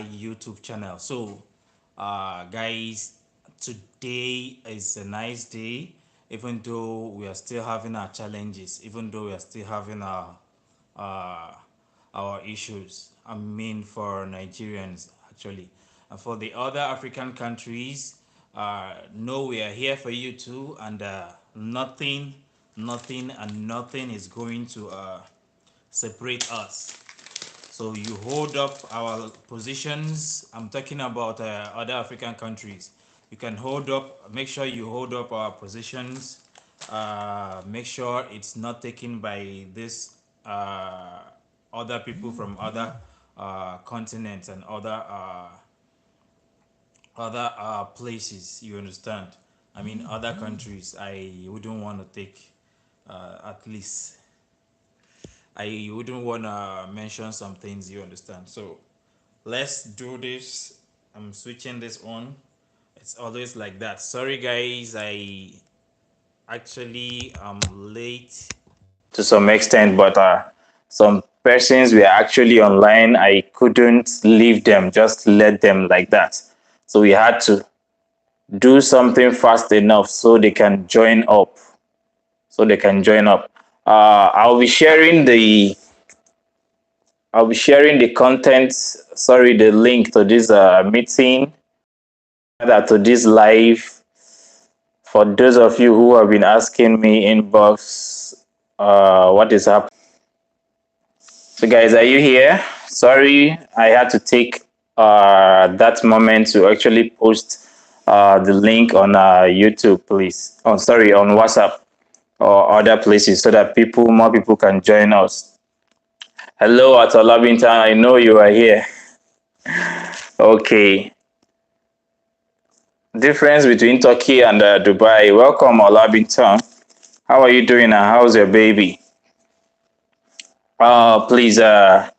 YouTube channel. So, guys, today is a nice day, even though we are still having our challenges, even though we are still having uh, our issues. I mean, for Nigerians, actually. And for the other African countries, no, we are here for you too, and nothing is going to separate us. So you hold up our positions. I'm talking about other African countries. You can hold up, make sure you hold up our positions. Make sure it's not taken by this other people from other continents and other places. You understand? I mean, other countries. I wouldn't want to take at least I wouldn't want to mention some things, you understand. So let's do this. I'm switching this on. It's always like that. Sorry, guys. I actually am late to some extent, but some persons were actually online. I couldn't leave them, just let them like that. So we had to do something fast enough so they can join up. So they can join up. I'll be sharing the content, sorry, the link to this meeting, rather to this live. For those of you who have been asking me inbox, what is happening? So, guys, are you here? Sorry, I had to take that moment to actually post the link on YouTube, please. Oh, sorry, on WhatsApp or other places so that more people can join us. Hello, at Olabintan. I know you are here. Okay. Difference between Turkey and Dubai. Welcome, Olabintan. How are you doing and how's your baby? Please, we are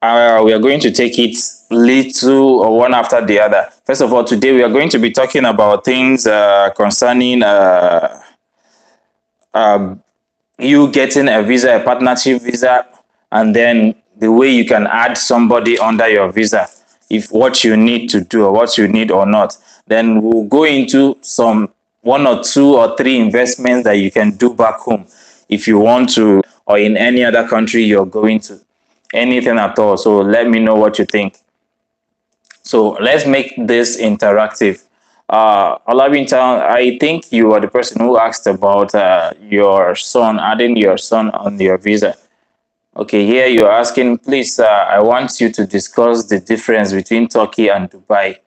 going to take it little or one after the other. First of all, today we are going to be talking about things concerning uh, you getting a visa, a partnership visa, and then the way you can add somebody under your visa, if what you need to do or what you need or not. Then we'll go into some one or two or three investments that you can do back home if you want to, or in any other country you're going to, anything at all. So let me know what you think. So let's make this interactive. Olabintan, I think you are the person who asked about your son, adding your son on your visa. Okay, here you're asking, please, I want you to discuss the difference between Turkey and Dubai.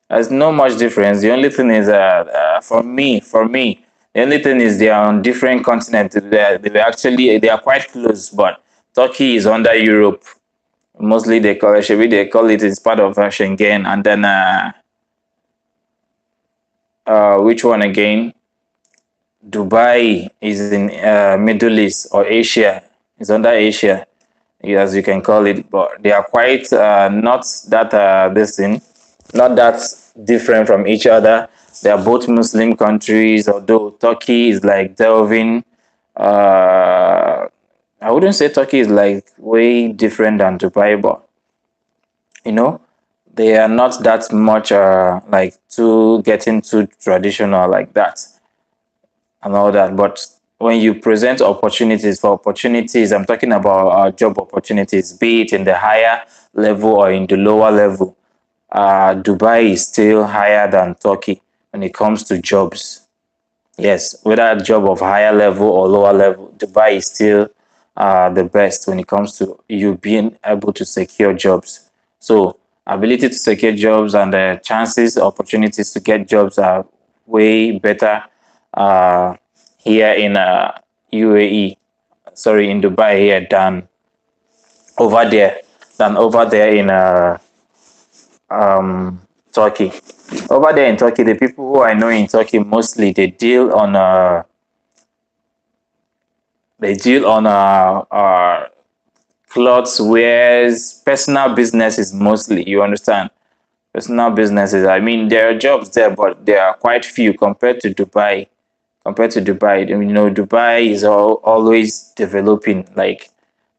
There's no much difference. The only thing is, for me, the only thing is they are on different continents. They are quite close, but Turkey is under Europe. Mostly they call it it's part of Schengen, and then which one again? Dubai is in Middle East or Asia. It's under Asia, as you can call it, but they are quite not that this thing, not that different from each other. They are both Muslim countries, although Turkey is like delving. I wouldn't say Turkey is like way different than Dubai, but you know they are not that much like too getting too traditional like that and all that. But when you present opportunities for opportunities, I'm talking about job opportunities, be it in the higher level or in the lower level. Dubai is still higher than Turkey when it comes to jobs. Yes, whether a job of higher level or lower level, Dubai is still the best when it comes to you being able to secure jobs. So, ability to secure jobs and the chances, opportunities to get jobs are way better uh, here in UAE, sorry, in Dubai here over there, than over there in Turkey. Over there in Turkey, the people who I know in Turkey mostly they deal on clothes, wears, personal businesses mostly. You understand? Personal businesses. I mean, there are jobs there, but they are quite few compared to Dubai. Dubai is always developing. Like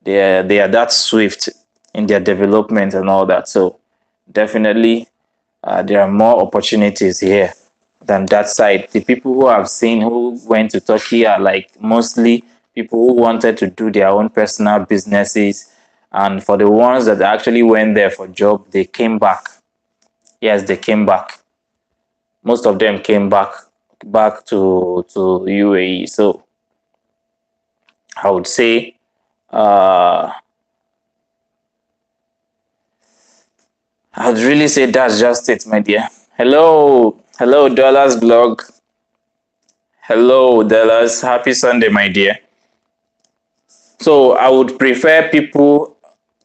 they are that swift in their development and all that. So definitely there are more opportunities here than that side. The people who I've seen who went to Turkey are like mostly people who wanted to do their own personal businesses. And for the ones that actually went there for job, they came back. Yes, they came back. Most of them came back to UAE. So I would say I would really say that's just it, my dear. Hello, Dollars Blog. Hello, Dallas. Happy Sunday, my dear. So I would prefer people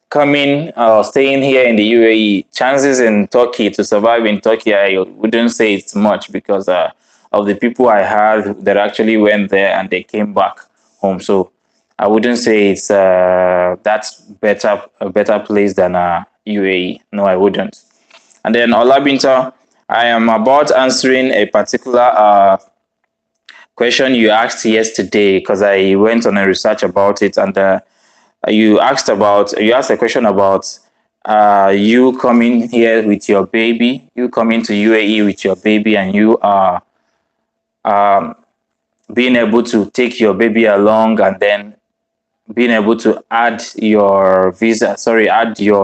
coming or staying here in the UAE. Chances in Turkey to survive in Turkey, I wouldn't say it's much because of the people I had that actually went there and they came back home. So I wouldn't say it's that's a better place than UAE. No, I wouldn't. And then Olabinta, I am about answering a particular question you asked yesterday because I went on a research about it, and you asked a question about you coming here with your baby, you coming to UAE with your baby, and you are being able to take your baby along, and then being able to add your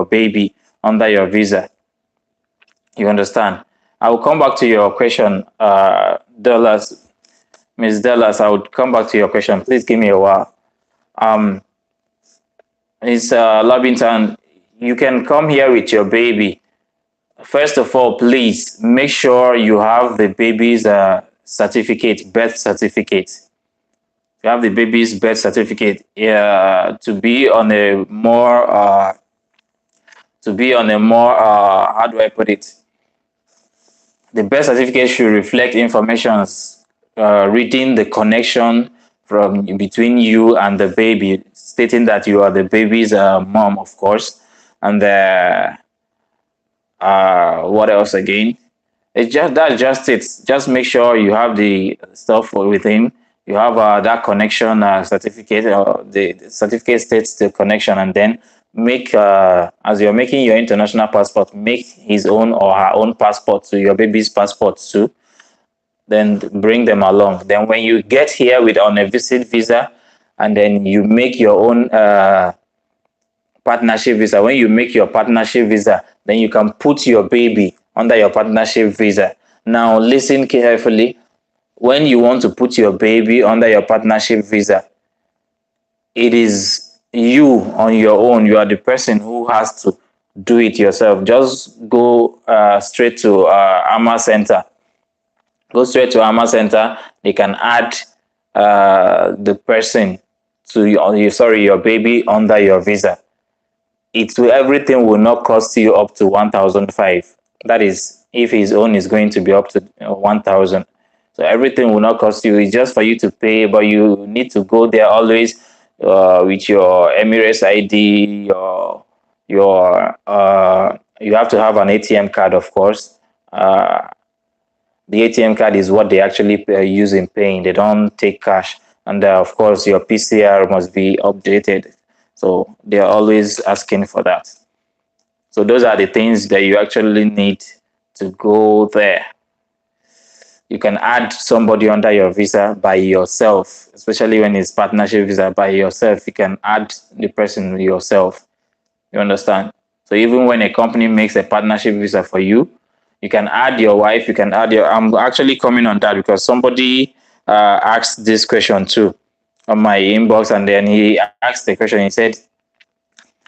baby under your visa. You understand? I will come back to your question, Dallas. Ms. Dallas, I would come back to your question. Please give me a while. It's Labinton. You can come here with your baby. First of all, please make sure you have the baby's birth certificate. You have the baby's birth certificate to be on a more how do I put it? The birth certificate should reflect information reading the connection from between you and the baby, stating that you are the baby's mom, of course, and what else again? It's just it. Just make sure you have the stuff with him. You have that connection certificate, or the certificate states the connection, and then make as you're making your international passport, make his own or her own passport to your baby's passport too. Then bring them along. Then when you get here on a visit visa, and then you make your own partnership visa. When you make your partnership visa, then you can put your baby under your partnership visa. Now listen carefully. When you want to put your baby under your partnership visa, it is you on your own. You are the person who has to do it yourself. Just go straight to AMA Center. Go straight to AMA Center. They can add the person to your baby under your visa. Everything will not cost you up to 1,500. That is, if his own is going to be up to 1,000. So everything will not cost you. It's just for you to pay, but you need to go there always with your Emirates ID. You have to have an ATM card, of course. The ATM card is what they actually use in paying. They don't take cash. And of course, your PCR must be updated. So they're always asking for that. So those are the things that you actually need to go there. You can add somebody under your visa by yourself, especially when it's partnership visa by yourself. You can add the person yourself. You understand? So even when a company makes a partnership visa for you, you can add your wife. You can add I'm actually coming on that because somebody asked this question too on my inbox, and then he asked the question. He said,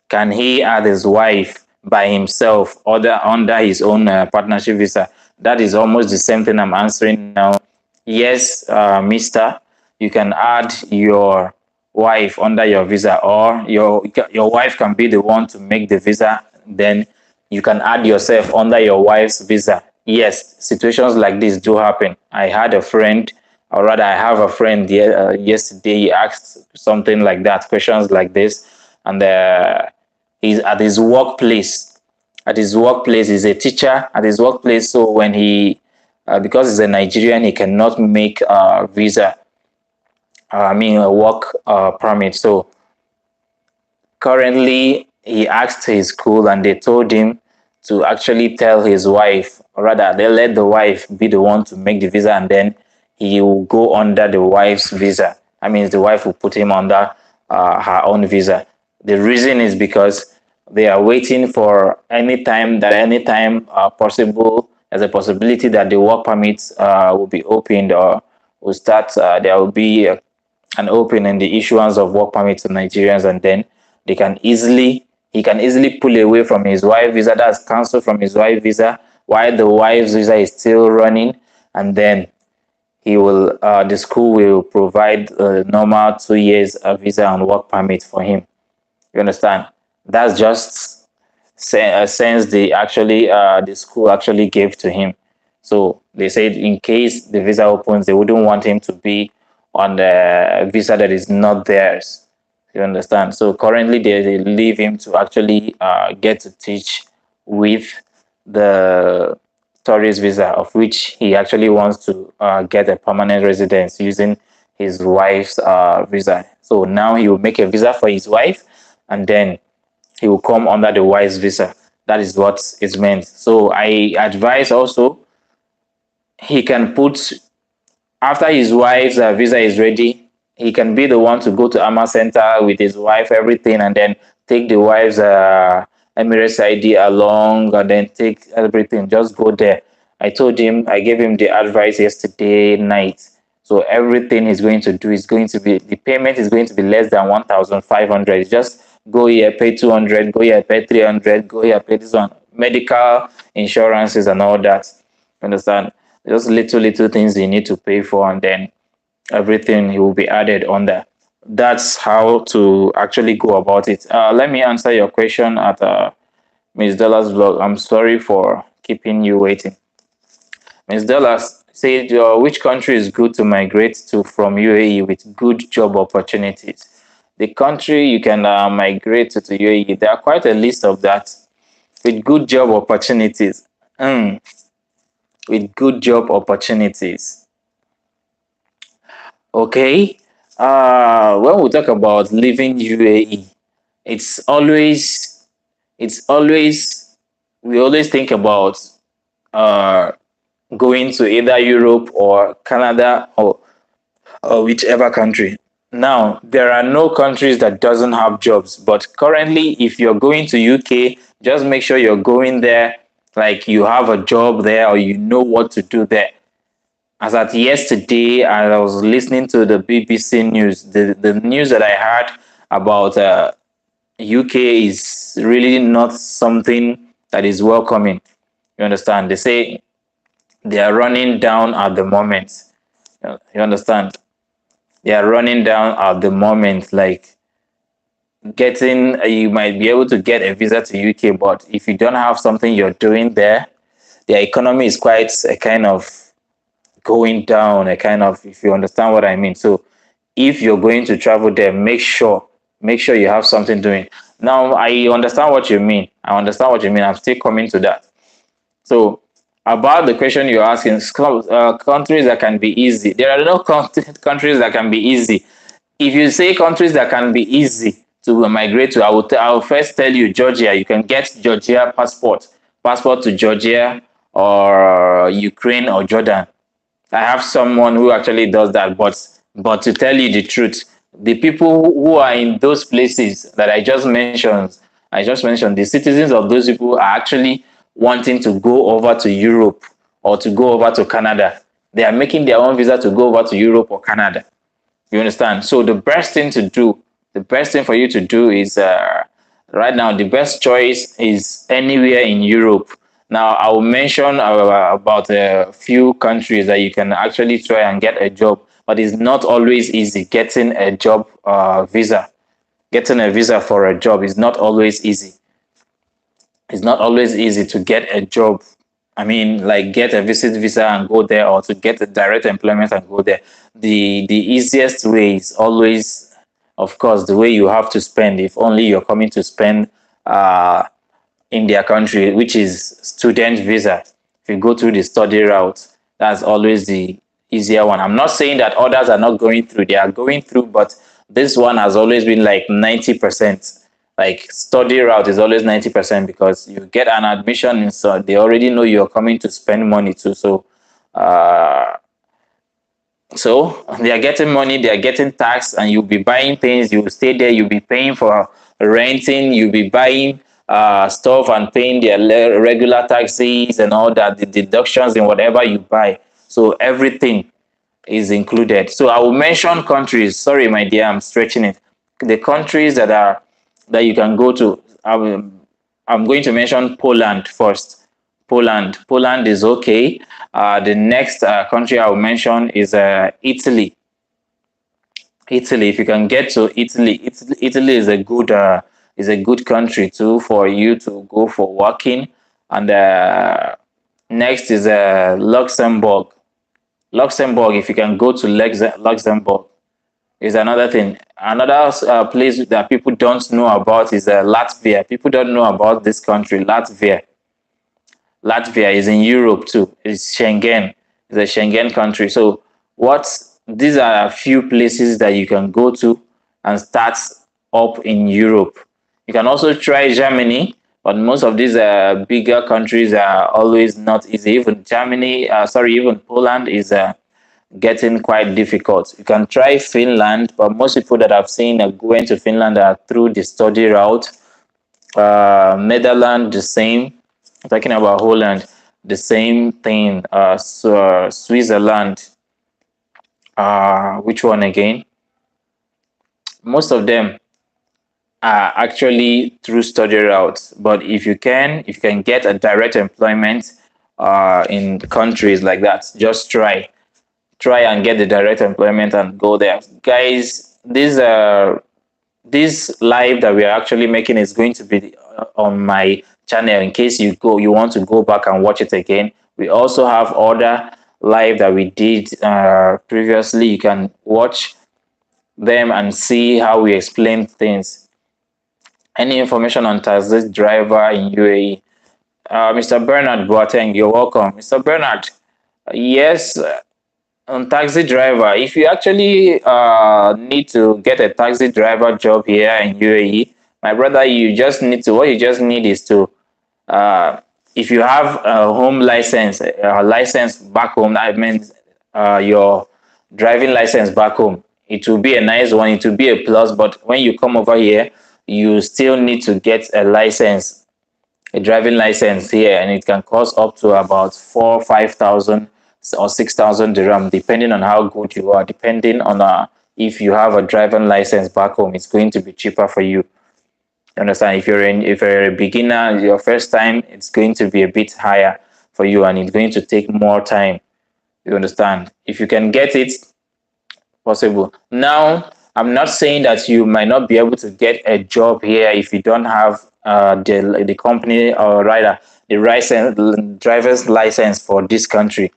can he add his wife by himself or under his own partnership visa? That is almost the same thing I'm answering now. Yes, mister, you can add your wife under your visa, or your wife can be the one to make the visa. Then you can add yourself under your wife's visa. Yes, situations like this do happen. I had a friend, or rather I have a friend yesterday. He asked something like that, questions like this, and he's at his workplace. At his workplace, he's a teacher at his workplace. So when because he's a Nigerian, he cannot make a visa, a work permit. So currently, he asked his school and they told him to actually tell his wife, or rather, they let the wife be the one to make the visa, and then he will go under the wife's visa. I mean, the wife will put him under her own visa. The reason is because they are waiting for anytime possible, there's a possibility that the work permits will be opened or will start. There will be an open in the issuance of work permits to Nigerians, and then they can easily he can easily pull away from his wife visa, that's cancelled from his wife visa, while the wife's visa is still running, and then he will the school will provide a normal 2 years visa and work permit for him. You understand? That's just a sense the school actually gave to him. So they said in case the visa opens, they wouldn't want him to be on the visa that is not theirs. You understand? So currently they leave him to actually get to teach with the tourist visa, of which he actually wants to get a permanent residence using his wife's visa. So now he will make a visa for his wife, and then he will come under the wife's visa. That is what is meant. So I advise also he can put, after his wife's visa is ready, he can be the one to go to AMA Center with his wife, everything, and then take the wife's Emirates ID along, and then take everything. Just go there. I gave him the advice yesterday night. So everything he's going to do is going to be, the payment is going to be less than 1,500. Just go here, pay 200, go here, pay 300, go here, pay this one, medical insurances and all that. Understand? Just little things you need to pay for, and then everything will be added on there. That's how to actually go about it. Let me answer your question at Ms. Dollars blog. I'm sorry for keeping you waiting. Ms. Dollars said, which country is good to migrate to from UAE with good job opportunities? The country you can migrate to UAE, there are quite a list of that with good job opportunities. With good job opportunities. Okay. When we talk about living UAE, it's always we always think about uh going to either Europe or Canada or whichever country. Now, there are no countries that doesn't have jobs, but currently if you're going to UK, just make sure you're going there like you have a job there or you know what to do there. As at yesterday, I was listening to the BBC news. The news that I heard about UK is really not something that is welcoming. You understand? They say they are running down at the moment. You understand? They are running down at the moment. Like you might be able to get a visa to UK, but if you don't have something you're doing there, the economy is quite a kind of going down, a kind of, if you understand what I mean. So if you're going to travel there, make sure you have something doing. Now I understand what you mean. I'm still coming to that. So about the question you're asking, countries that can be easy. There are no countries that can be easy. If you say countries that can be easy to migrate to, I will first tell you Georgia. You can get Georgia passport to Georgia or Ukraine or Jordan. I have someone who actually does that, but to tell you the truth, the people who are in those places that I just mentioned, the citizens of those people are actually wanting to go over to Europe or to go over to Canada. They are making their own visa to go over to Europe or Canada. You understand? So the best thing for you to do is right now, the best choice is anywhere in Europe. Now, I will mention about a few countries that you can actually try and get a job, but it's not always easy getting a job visa. Getting a visa for a job is not always easy. It's not always easy to get a job. I mean, like get a visit visa and go there, or to get a direct employment and go there. The easiest way is always, of course, the way you have to spend. If only you're coming to spend in their country, which is student visa. If you go through the study route, that's always the easier one. I'm not saying that others are not going through; they are going through, but this one has always been like 90%. Like study route is always 90% because you get an admission, so they already know you're coming to spend money too. Uh, so they are getting money, they are getting tax, and you'll be buying things. You will stay there. You'll be paying for renting. You'll be buying stuff and paying their regular taxes and all that, the deductions in whatever you buy. So everything is included. So I will mention countries. Sorry, my dear, I'm stretching it. The countries that you can go to. I'm going to mention Poland first. Poland is okay. The next country I will mention is Italy. Italy, if you can get to Italy is a good country too for you to go for working. And next is Luxembourg. Luxembourg, if you can go to Luxembourg, is another thing. Another place that people don't know about is Latvia. People don't know about this country, Latvia. Latvia is in Europe too. It's Schengen. It's a Schengen country. So what these are a few places that you can go to and start up in Europe. You can also try Germany, but most of these bigger countries are always not easy. Even Germany, even Poland is getting quite difficult. You can try Finland, but most people that I've seen going to Finland are through the study route. Netherlands, the same. I'm talking about Holland, the same thing. Switzerland, which one again? Most of them are actually through study routes. But if you can get a direct employment in countries like that, just try and get the direct employment and go there, guys. This live that we are actually making is going to be on my channel in case you want to go back and watch it again. We also have other live that we did previously. You can watch them and see how we explain things. Any information on taxi driver in UAE? Mr. Bernard Boateng, you're welcome. Mr. Bernard, yes, on taxi driver, if you actually need to get a taxi driver job here in UAE, my brother, what you just need is to, if you have a home license, a license back home, I mean, your driving license back home, it will be a nice one, it will be a plus, but when you come over here, you still need to get a driving license here, and it can cost up to about 4,000, 5,000 or 6,000 dirham, depending on how good you are. Depending on if you have a driving license back home, it's going to be cheaper for you. You understand? If you're a beginner, your first time, it's going to be a bit higher for you, and it's going to take more time. You understand? If you can get it, possible. Now, I'm not saying that you might not be able to get a job here if you don't have the company, or rather the driver's license for this country.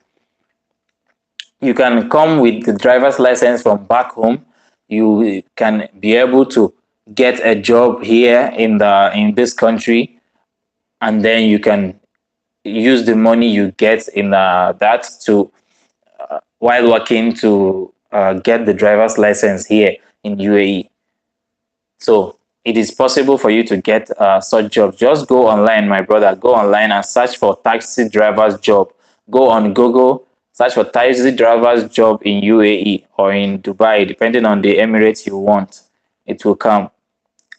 You can come with the driver's license from back home. You can be able to get a job here in this country, and then you can use the money you get in that to while working to get the driver's license here in UAE. So it is possible for you to get such jobs. Just go online, my brother. Go online and search for taxi driver's job. Go on Google, search for taxi driver's job in UAE or in Dubai, depending on the Emirates you want. It will come.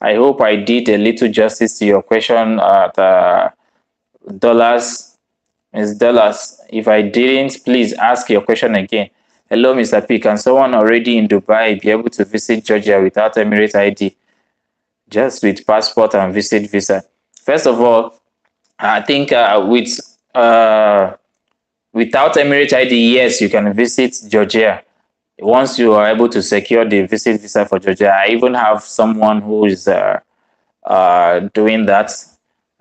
I hope I did a little justice to your question at dollars. Ms. Dollars, if I didn't, please ask your question again. Hello, Mr. P. Can someone already in Dubai be able to visit Georgia without Emirates ID? Just with passport and visit visa. First of all, I think without Emirates ID, yes, you can visit Georgia. Once you are able to secure the visit visa for Georgia, I even have someone who is doing that.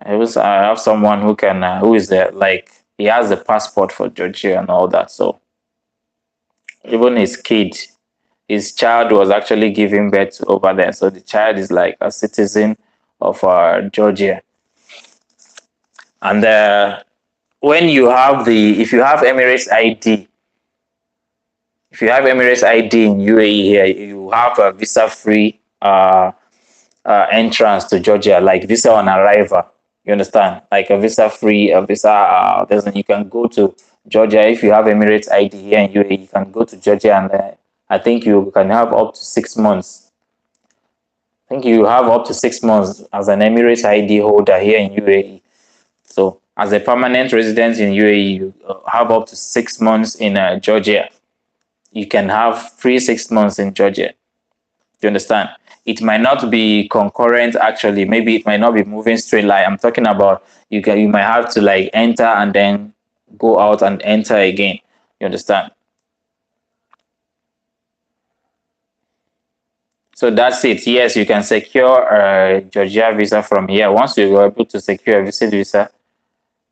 I have someone who can who is like he has the passport for Georgia and all that. So even his child was actually giving birth over there. So the child is like a citizen of Georgia. And when you have if you have Emirates ID, in UAE here, you have a visa-free entrance to Georgia, like visa on arrival. You understand? Like a visa free, a visa. You can go to Georgia if you have Emirates ID here in UAE. You can go to Georgia, and I think you can have up to 6 months. I think you have up to 6 months as an Emirates ID holder here in UAE. So, as a permanent resident in UAE, you have up to 6 months in Georgia. You can have free 6 months in Georgia. You understand? It might not be concurrent actually. Maybe it might not be moving straight line. I'm talking about you might have to like enter and then go out and enter again. You understand? So that's it. Yes, you can secure a Georgia visa from here. Once you're able to secure a visit visa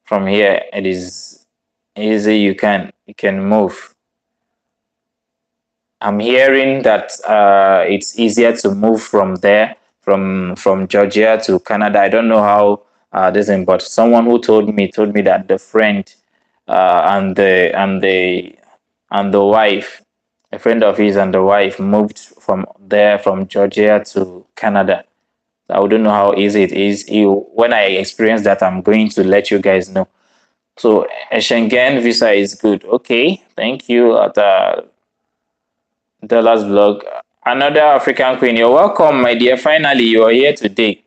from here, it is easy. You can move. I'm hearing that it's easier to move from there, from Georgia to Canada. I don't know how this is, but someone who told me that the friend and the wife, a friend of his and the wife moved from there from Georgia to Canada. I wouldn't know how easy it is. When I experience that, I'm going to let you guys know. So a Schengen visa is good. Okay, thank you. Dollars vlog. Another African queen. You're welcome, my dear. Finally, you are here today.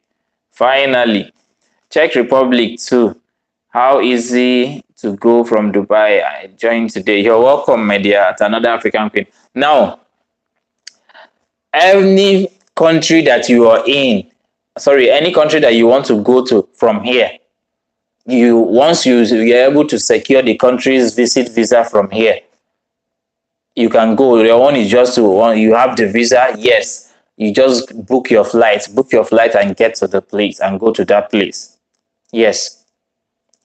Finally. Czech Republic too. How easy to go from Dubai. I joined today. You're welcome, my dear, at another African queen. Now, any country that you are in, any country that you want to go to from here, once you're able to secure the country's visit visa from here, you can go. Your one is just you have the visa. Yes, you just book your flight and get to the place and go to that place. Yes,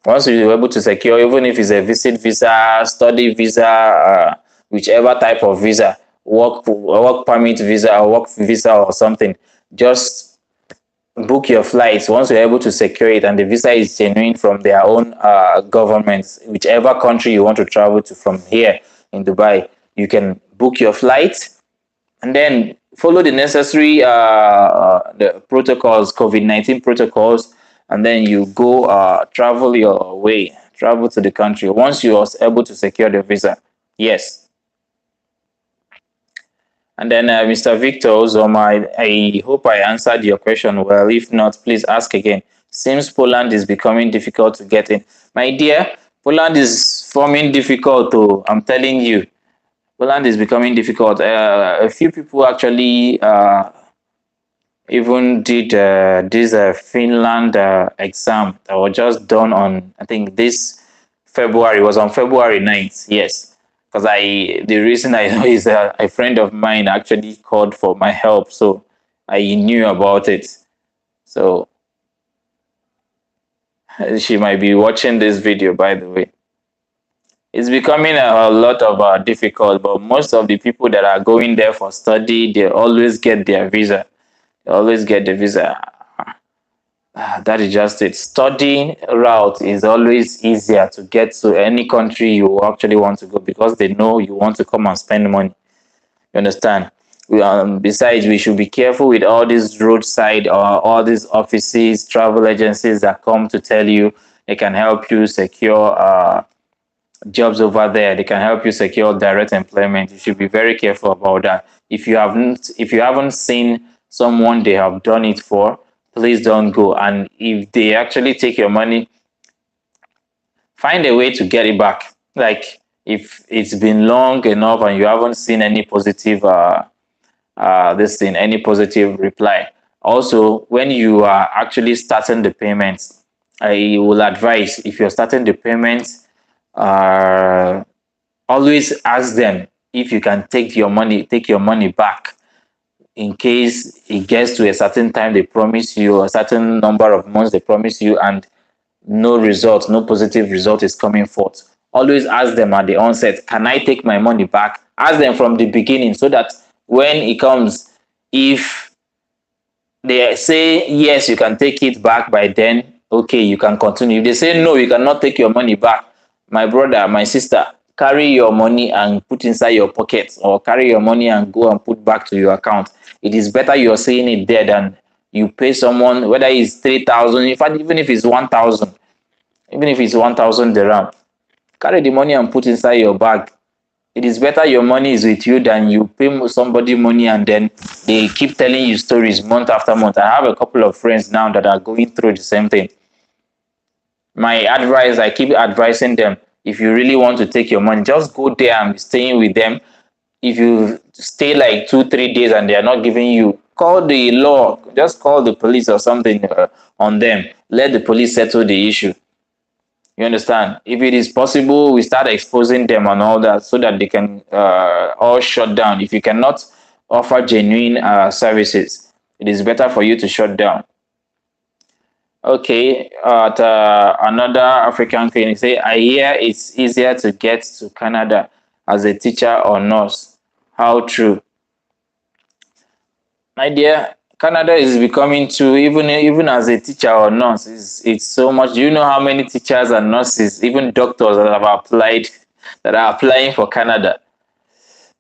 once you're able to secure, even if it's a visit visa, study visa, whichever type of visa, work permit visa, or work visa or something, just book your flights. Once you're able to secure it and the visa is genuine from their own governments, whichever country you want to travel to from here in Dubai, you can book your flight and then follow the necessary the protocols, COVID-19 protocols, and then you go travel your way, travel to the country once you are able to secure the visa. Yes. And then Mr. Victor Ozoma, I hope I answered your question well. If not, please ask again. Seems Poland is becoming difficult to get in. My dear, Poland is forming difficult too. I'm telling you. Poland is becoming difficult. A few people actually even did this Finland exam that was just done on, I think this February. It was on February 9th. Yes, because the reason I know is a friend of mine actually called for my help, so I knew about it. So she might be watching this video, by the way. It's becoming a lot of difficult, but most of the people that are going there for study, they always get their visa. They always get the visa. That is just it. Studying route is always easier to get to any country you actually want to go because they know you want to come and spend money. You understand? Besides, we should be careful with all these roadside or all these offices, travel agencies that come to tell you they can help you secure jobs over there. They can help you secure direct employment. You should be very careful about that. If you haven't seen someone they have done it for, please don't go. And if they actually take your money, find a way to get it back. Like if it's been long enough and you haven't seen any positive any positive reply. Also, when you are actually starting the payments, I will advise if you're starting the payments, always ask them if you can take your money back in case it gets to a certain time they promise you, a certain number of months they promise you, and no result, no positive result is coming forth. Always ask them at the onset, can I take my money back? Ask them from the beginning so that when it comes, if they say yes, you can take it back by then, okay, you can continue. If they say no, you cannot take your money back, my brother, my sister, carry your money and put inside your pocket, or carry your money and go and put back to your account. It is better you're saying it there than You pay someone, whether it's 3,000, in fact, even if it's 1,000, even if it's 1,000 dirham, carry the money and put inside your bag. It is better your money is with you than you pay somebody money and then they keep telling you stories month after month. I have a couple of friends now that are going through the same thing. My advice, I keep advising them, if you really want to take your money, just go there and be staying with them. If you stay like 2-3 days and they are not giving you, call the law, just call the police or something on them. Let the police settle the issue. You understand? If it is possible, we start exposing them and all that so that they can all shut down. If you cannot offer genuine services, it is better for you to shut down. Okay, at another African clinic, say, I hear it's easier to get to Canada as a teacher or nurse. How true? My dear, Canada is becoming too, even as a teacher or nurse, it's so much. Do you know how many teachers and nurses, even doctors that have applied, that are applying for Canada?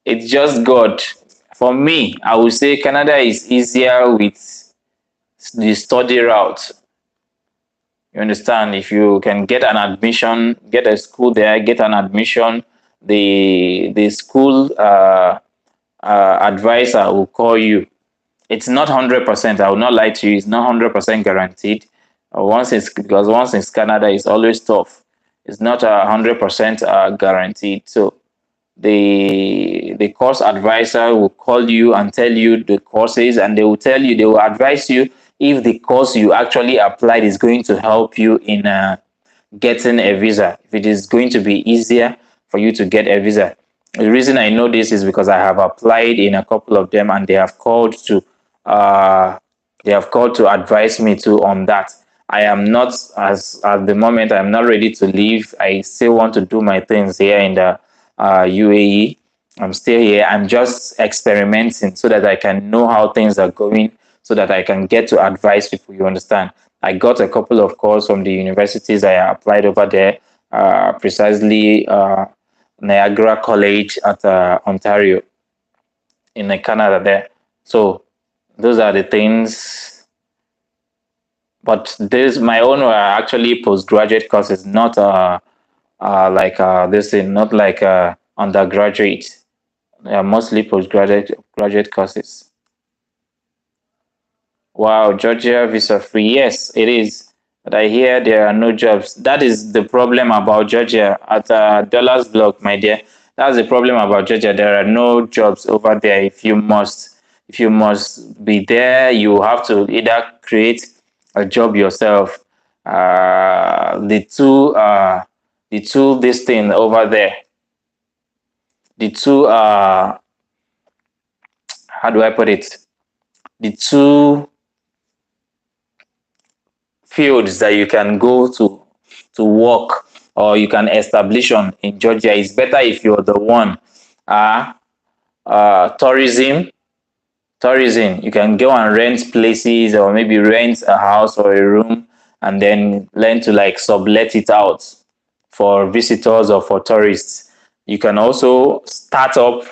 It's just God. For me, I would say Canada is easier with the study route. You understand? If you can get an admission, get a school there, get an admission, the school advisor will call you. It's not 100%. I will not lie to you. It's not 100% guaranteed. Once it's Canada, it's always tough. It's not 100% guaranteed. So the course advisor will call you and tell you the courses, and they will advise you if the course you actually applied is going to help you in getting a visa, if it is going to be easier for you to get a visa. The reason I know this is because I have applied in a couple of them, and they have called to advise me too on that. I am not, as at the moment, I'm not ready to leave. I still want to do my things here in the UAE. I'm still here. I'm just experimenting so that I can know how things are going, so that I can get to advise people. You understand? I got a couple of calls from the universities I applied over there, precisely Niagara College at Ontario in Canada there. So those are the things. But this, my own were actually postgraduate courses, not like this thing, not like undergraduate. They are mostly graduate courses. Wow, Georgia visa free. Yes, it is. But I hear there are no jobs. That is the problem about Georgia at Dollars Blog, my dear. That's the problem about Georgia. There are no jobs over there. If you must be there, you have to either create a job yourself. This thing over there. The two how do I put it? The two fields that you can go to work or you can establish on in Georgia is better if you're the one. Tourism. You can go and rent places or maybe rent a house or a room and then learn to like sublet it out for visitors or for tourists. You can also start up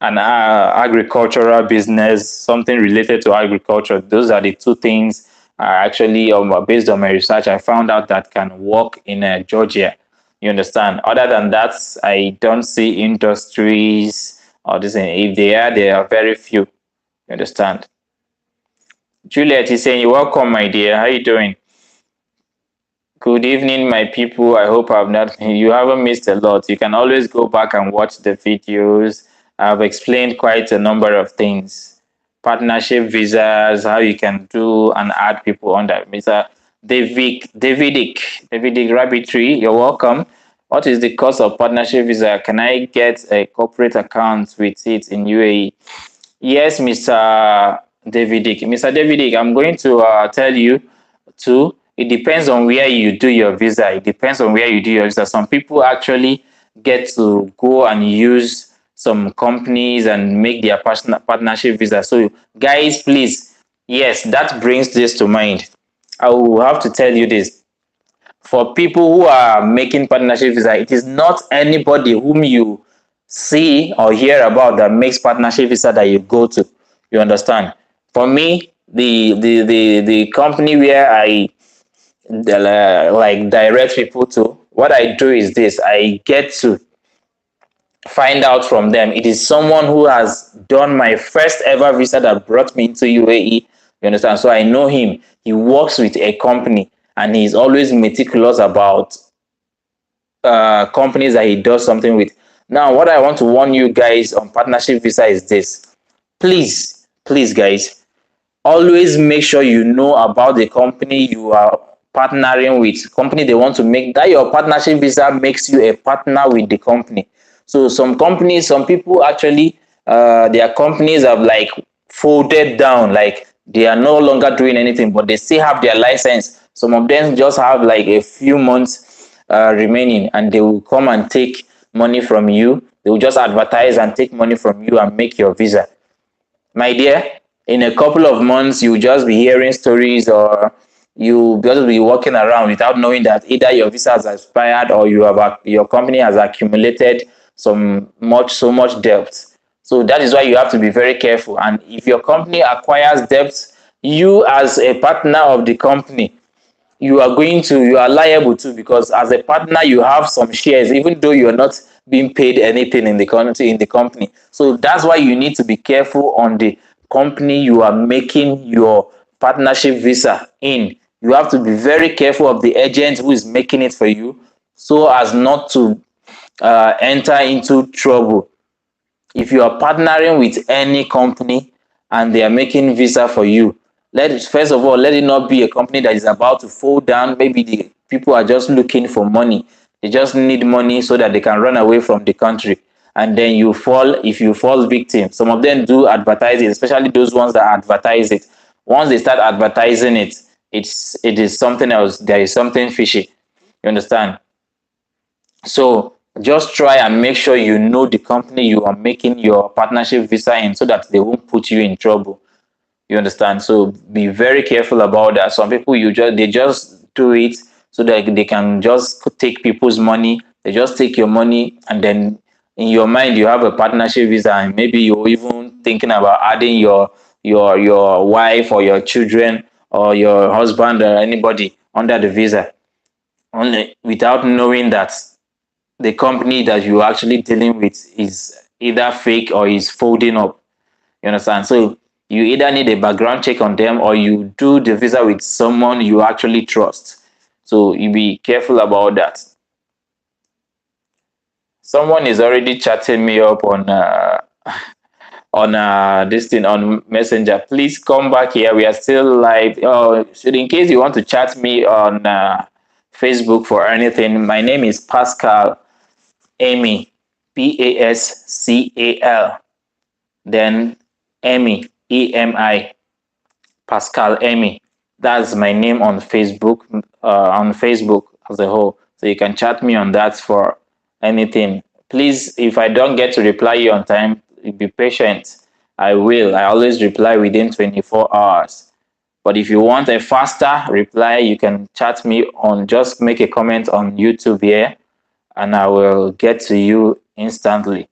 an agricultural business, something related to agriculture. Those are the two things actually, based on my research, I found out that can work in Georgia. You understand? Other than that, I don't see industries or this. If they are very few. You understand? Juliet is saying, welcome, my dear. How you doing? Good evening, my people. I hope you haven't missed a lot. You can always go back and watch the videos. I've explained quite a number of things. Partnership visas, how you can do and add people on that visa. Davidic Rabbitry, you're welcome. What is the cost of partnership visa? Can I get a corporate account with it in UAE? Yes, Mr. Davidic. Mr. Davidic, I'm going to tell you too. It depends on where you do your visa. It depends on where you do your visa. Some people actually get to go and use some companies and make their partnership visa. So guys, please, yes, that brings this to mind. I will have to tell you this. For people who are making partnership visa, it is not anybody whom you see or hear about that makes partnership visa that you go to. You understand? For me, the company where I like direct people to, what I do is this: I get to find out from them. It is someone who has done my first ever visa that brought me into UAE. You understand? So I know him. He works with a company and he's always meticulous about companies that he does something with. Now, what I want to warn you guys on partnership visa is this: please, guys, always make sure you know about the company you are partnering with. Company they want to make that your partnership visa makes you a partner with the company. So some companies, some people actually, their companies have like folded down, like they are no longer doing anything, but they still have their license. Some of them just have like a few months remaining, and they will come and take money from you. They will just advertise and take money from you and make your visa. My dear, in a couple of months, you'll just be hearing stories, or you'll just be walking around without knowing that either your visa has expired or your company has accumulated so much debt. So that is why you have to be very careful. And if your company acquires debt, you as a partner of the company, you are liable to, because as a partner you have some shares, even though you're not being paid anything in the company. So that's why you need to be careful on the company you are making your partnership visa in. You have to be very careful of the agent who is making it for you, so as not to enter into trouble. If you are partnering with any company and they are making visa for you, first of all, let it not be a company that is about to fold down. Maybe the people are just looking for money. They just need money so that they can run away from the country. And then if you fall victim, some of them do advertise it, especially those ones that advertise it. Once they start advertising it, it is something else. There is something fishy. You understand? So just try and make sure you know the company you are making your partnership visa in, so that they won't put you in trouble. You understand? So be very careful about that. Some people they just do it so that they can just take people's money. They just take your money, and then in your mind you have a partnership visa, and maybe you're even thinking about adding your wife or your children or your husband or anybody under the visa, only without knowing that the company that you're actually dealing with is either fake or is folding up. You understand? So you either need a background check on them, or you do the visa with someone you actually trust. So you be careful about that. Someone is already chatting me up on this thing on Messenger. Please come back here. We are still live. Oh, should in case you want to chat me on Facebook for anything, my name is Pascal Amy, Pascal, then Emi, Emi, Pascal Emi. That's my name on Facebook as a whole. So you can chat me on that for anything. Please, if I don't get to reply you on time, be patient. I will. I always reply within 24 hours. But if you want a faster reply, you can chat me on, just make a comment on YouTube here, and I will get to you instantly.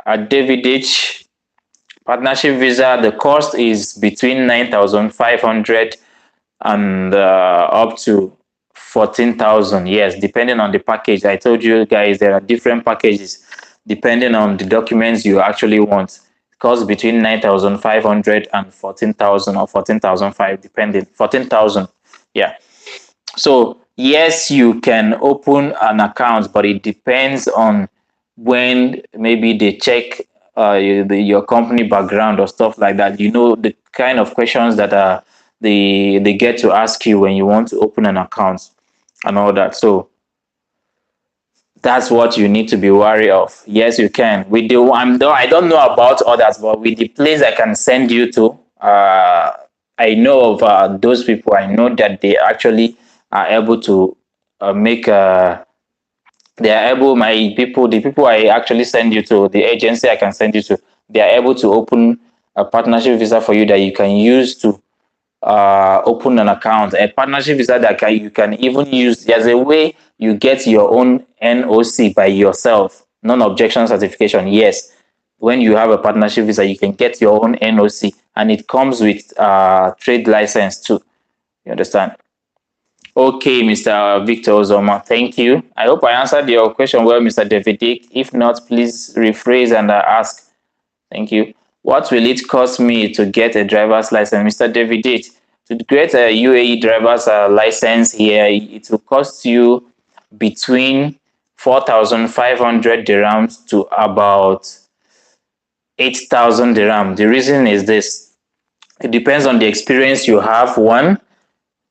At David H, partnership visa, the cost is between 9,500 and up to 14,000. Yes, depending on the package. I told you guys there are different packages depending on the documents you actually want. It costs between 9,500 and 14,000 or 14,500, depending. 14,000. Yeah. So yes, you can open an account, but it depends on when maybe they check your company background or stuff like that. You know, the kind of questions that they get to ask you when you want to open an account and all that. So that's what you need to be wary of. Yes, you can. I don't know about others, but with the place I can send you to, I know of those people. I know that they actually are able to make they are able, the people I actually send you to, the agency I can send you to, they are able to open a partnership visa for you that you can use to open an account. A partnership visa that you can even use. There's a way you get your own NOC by yourself, non-objection certification. Yes, when you have a partnership visa, you can get your own NOC, and it comes with trade license too. You understand? Okay, Mr. Victor Ozoma, thank you. I hope I answered your question well, Mr. David Dick. If not, please rephrase and ask. Thank you. What will it cost me to get a driver's license? Mr. David Dick, to get a UAE driver's license here, it will cost you between 4,500 dirhams to about 8,000 dirham. The reason is this: it depends on the experience you have, one.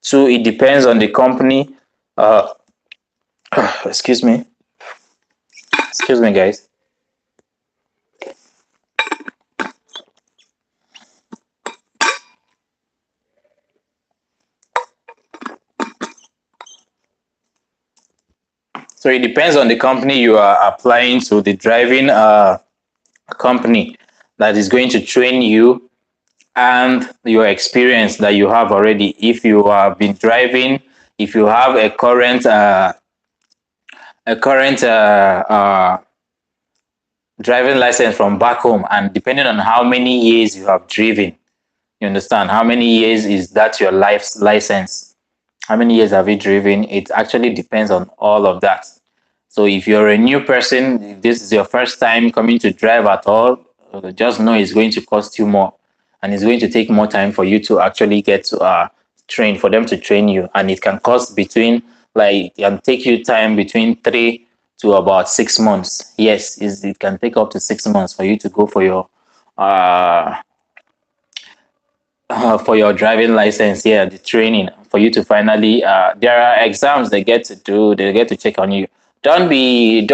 Two, it depends on the company. Excuse me. Excuse me, guys. So it depends on the company you are applying to, the driving company that is going to train you, and your experience that you have already. If you have been driving, if you have a current driving license from back home, and depending on how many years you have driven, you understand, how many years is that your life's license, how many years have you driven, it actually depends on all of that. So if you're a new person, if this is your first time coming to drive at all, just know it's going to cost you more, and it's going to take more time for you to actually get to train, for them to train you, and it can cost between, like, it can take you time between 3 to about 6 months. Yes, it can take up to 6 months for you to go for your driving license. Yeah, the training for you to finally there are exams they get to do, they get to check on you. Don't be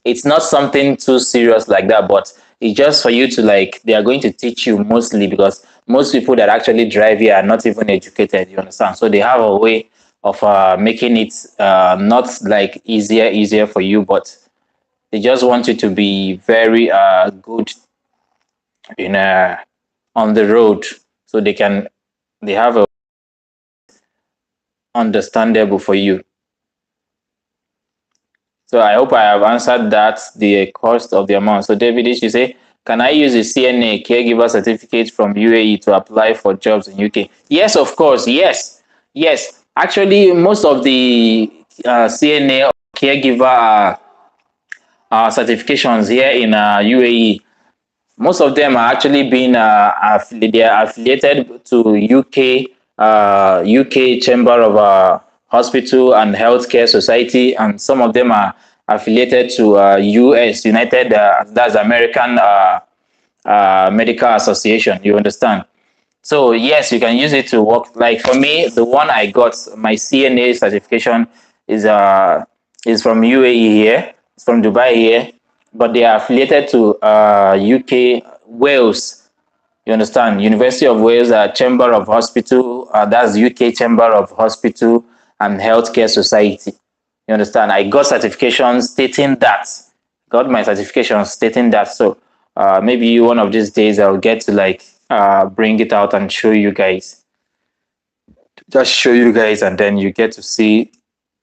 it's not something too serious like that, but it's just for you to, like, they are going to teach you, mostly because most people that actually drive here are not even educated, you understand, so they have a way of making it not like easier for you, but they just want you to be very good in on the road, so they have a understandable for you. So I hope I have answered that, the cost of the amount. So David, you say, can I use a CNA caregiver certificate from UAE to apply for jobs in UK? Yes, of course. Yes. Actually, most of the CNA or caregiver certifications here in UAE, most of them are actually being they are affiliated to UK Chamber of Hospital and Healthcare Society, and some of them are affiliated to US United, that's American Medical Association. You understand? So yes, you can use it to work. Like for me, the one I got, my CNA certification is from UAE here. It's from Dubai here, but they are affiliated to UK Wales. You understand? University of Wales, Chamber of Hospital. That's UK Chamber of Hospital and Healthcare Society. You understand? I got certifications stating that. Got my certification stating that. So maybe one of these days I'll get to, like, bring it out and show you guys. Just show you guys, and then you get to see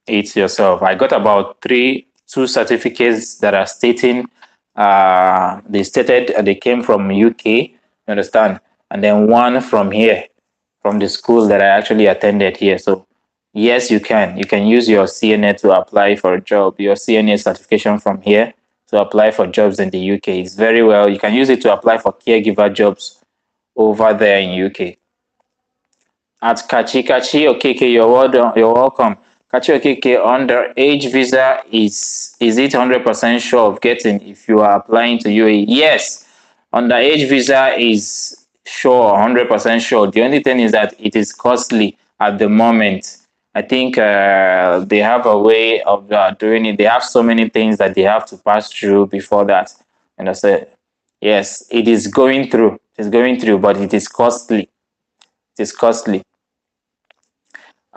it yourself. I got about two certificates that are stating they came from UK. You understand? And then one from here, from the school that I actually attended here. So yes, you can use your CNA to apply for a job, your CNA certification from here, to apply for jobs in the UK. It's very well. You can use it to apply for caregiver jobs over there in UK. At Kachi Okeke, you're welcome. Kachi Okeke, underage visa is it 100% sure of getting if you are applying to UAE? Yes, underage visa is sure, 100% sure. The only thing is that it is costly at the moment. I think they have a way of doing it. They have so many things that they have to pass through before that. And I said, yes, it is going through. It's going through, but it is costly. It is costly.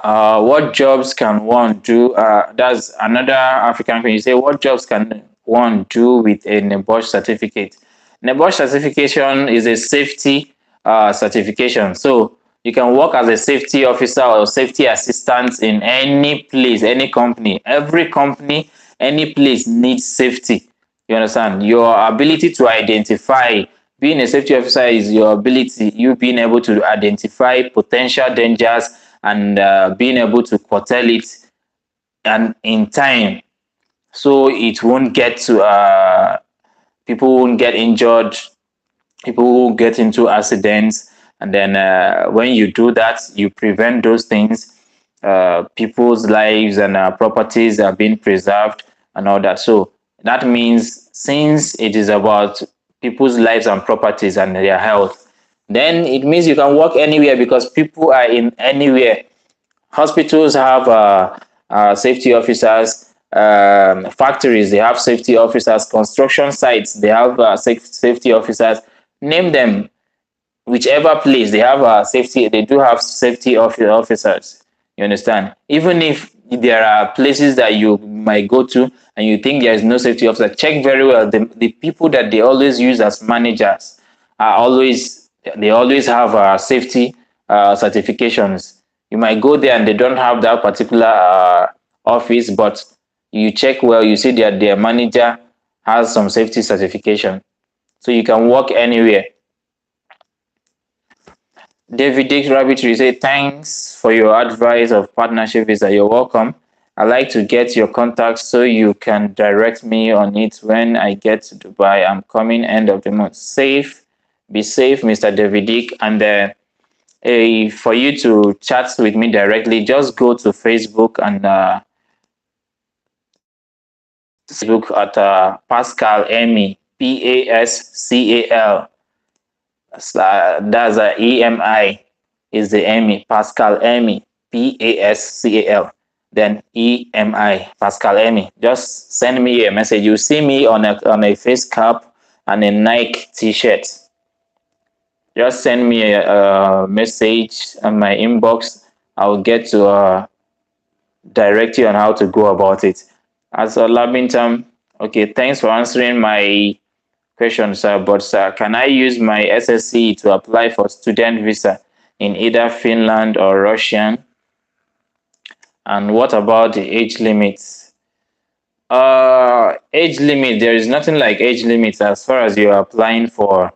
What jobs can one do? That's another African question. You say, what jobs can one do with a Bosch certificate? Bosch certification is a safety certification. So you can work as a safety officer or safety assistant in any place, any company. Every company, any place needs safety. You understand? Your ability to identify, being a safety officer is your ability, you being able to identify potential dangers and being able to curtail it and in time, so it won't get to people won't get injured, people who get into accidents. And then when you do that, you prevent those things. People's lives and properties are being preserved and all that. So that means, since it is about people's lives and properties and their health, then it means you can work anywhere, because people are in anywhere. Hospitals have safety officers. Factories, they have safety officers. Construction sites, they have safety officers. Name them, whichever place they have safety, they do have safety officers. You understand? Even if there are places that you might go to and you think there is no safety officer, check very well. The people that they always use as managers are always, they always have safety certifications. You might go there and they don't have that particular office, but you check well, you see that their manager has some safety certification, so you can work anywhere. David Dick Rabbitry say, thanks for your advice of partnership visa. You're welcome. I like to get your contacts so you can direct me on it when I get to Dubai. I'm coming end of the month. Be safe, Mr. David Dick. And for you to chat with me directly, just go to Facebook and Facebook at Pascal Emi, Pascal. That's a EMI is the Emmy, Pascal Emmy, Pascal. Then EMI, Pascal Emmy. Just send me a message. You see me on a face cap and a Nike t-shirt. Just send me a message on my inbox. I'll get to direct you on how to go about it. As a Labintam, okay, thanks for answering my question, sir. But sir, can I use my SSC to apply for student visa in either Finland or Russian? And what about the age limits? Age limit, there is nothing like age limits as far as you're applying for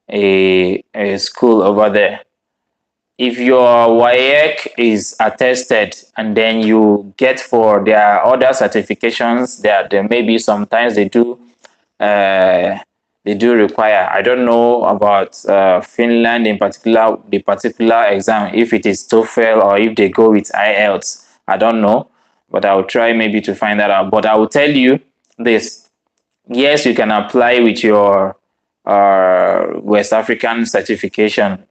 a school over there. If your WAEC is attested and then you get for their other certifications, there may be sometimes they do require. I don't know about Finland in particular, the particular exam, if it is TOEFL or if they go with IELTS. I don't know, but I'll try maybe to find that out. But I will tell you this. Yes, you can apply with your West African certification,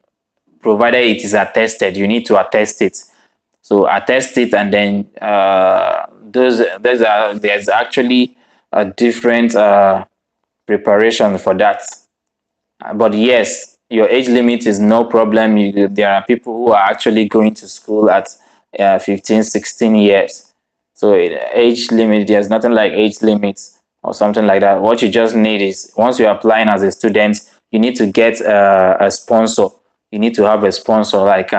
provided it is attested. You need to attest it. So attest it, and then there's actually a different preparation for that. But yes, your age limit is no problem. There are people who are actually going to school at 15, 16 years. So age limit, there's nothing like age limits or something like that. What you just need is, once you're applying as a student, you need to get a sponsor. You need to have a sponsor, like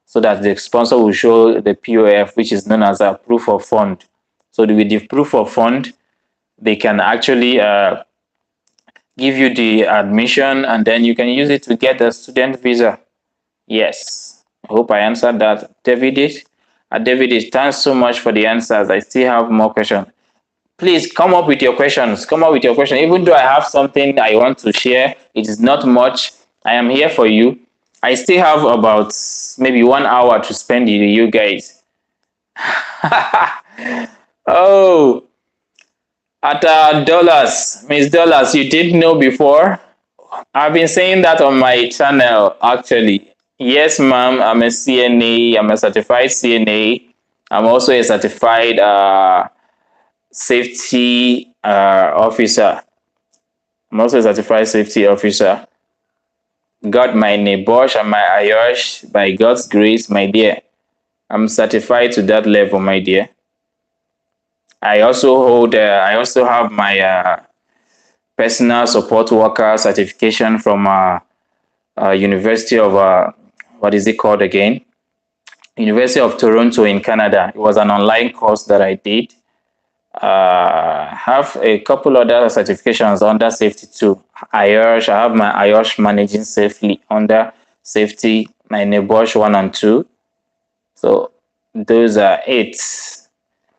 so that the sponsor will show the POF, which is known as a proof of fund. So with the proof of fund, they can actually give you the admission, and then you can use it to get the student visa. Yes, I hope I answered that. David, thanks so much for the answers. I still have more questions. Please come up with your questions. Come up with your question. Even though I have something I want to share, it is not much. I am here for you. I still have about maybe 1 hour to spend with you guys. Oh, at dollars, Miss Dollars, you didn't know before? I've been saying that on my channel, actually. Yes, ma'am, I'm a CNA. I'm a certified CNA. I'm also a certified safety officer. I'm also a certified safety officer. Got my Bosch and my IOSH by God's grace, my dear. I'm certified to that level, my dear. I also have my personal support worker certification from University of what is it called again? University of Toronto in Canada. It was an online course that I did. Have a couple other certifications under safety too. IOSH, I have my IOSH managing safely under safety, my Bosch 1 and 2. So those are it.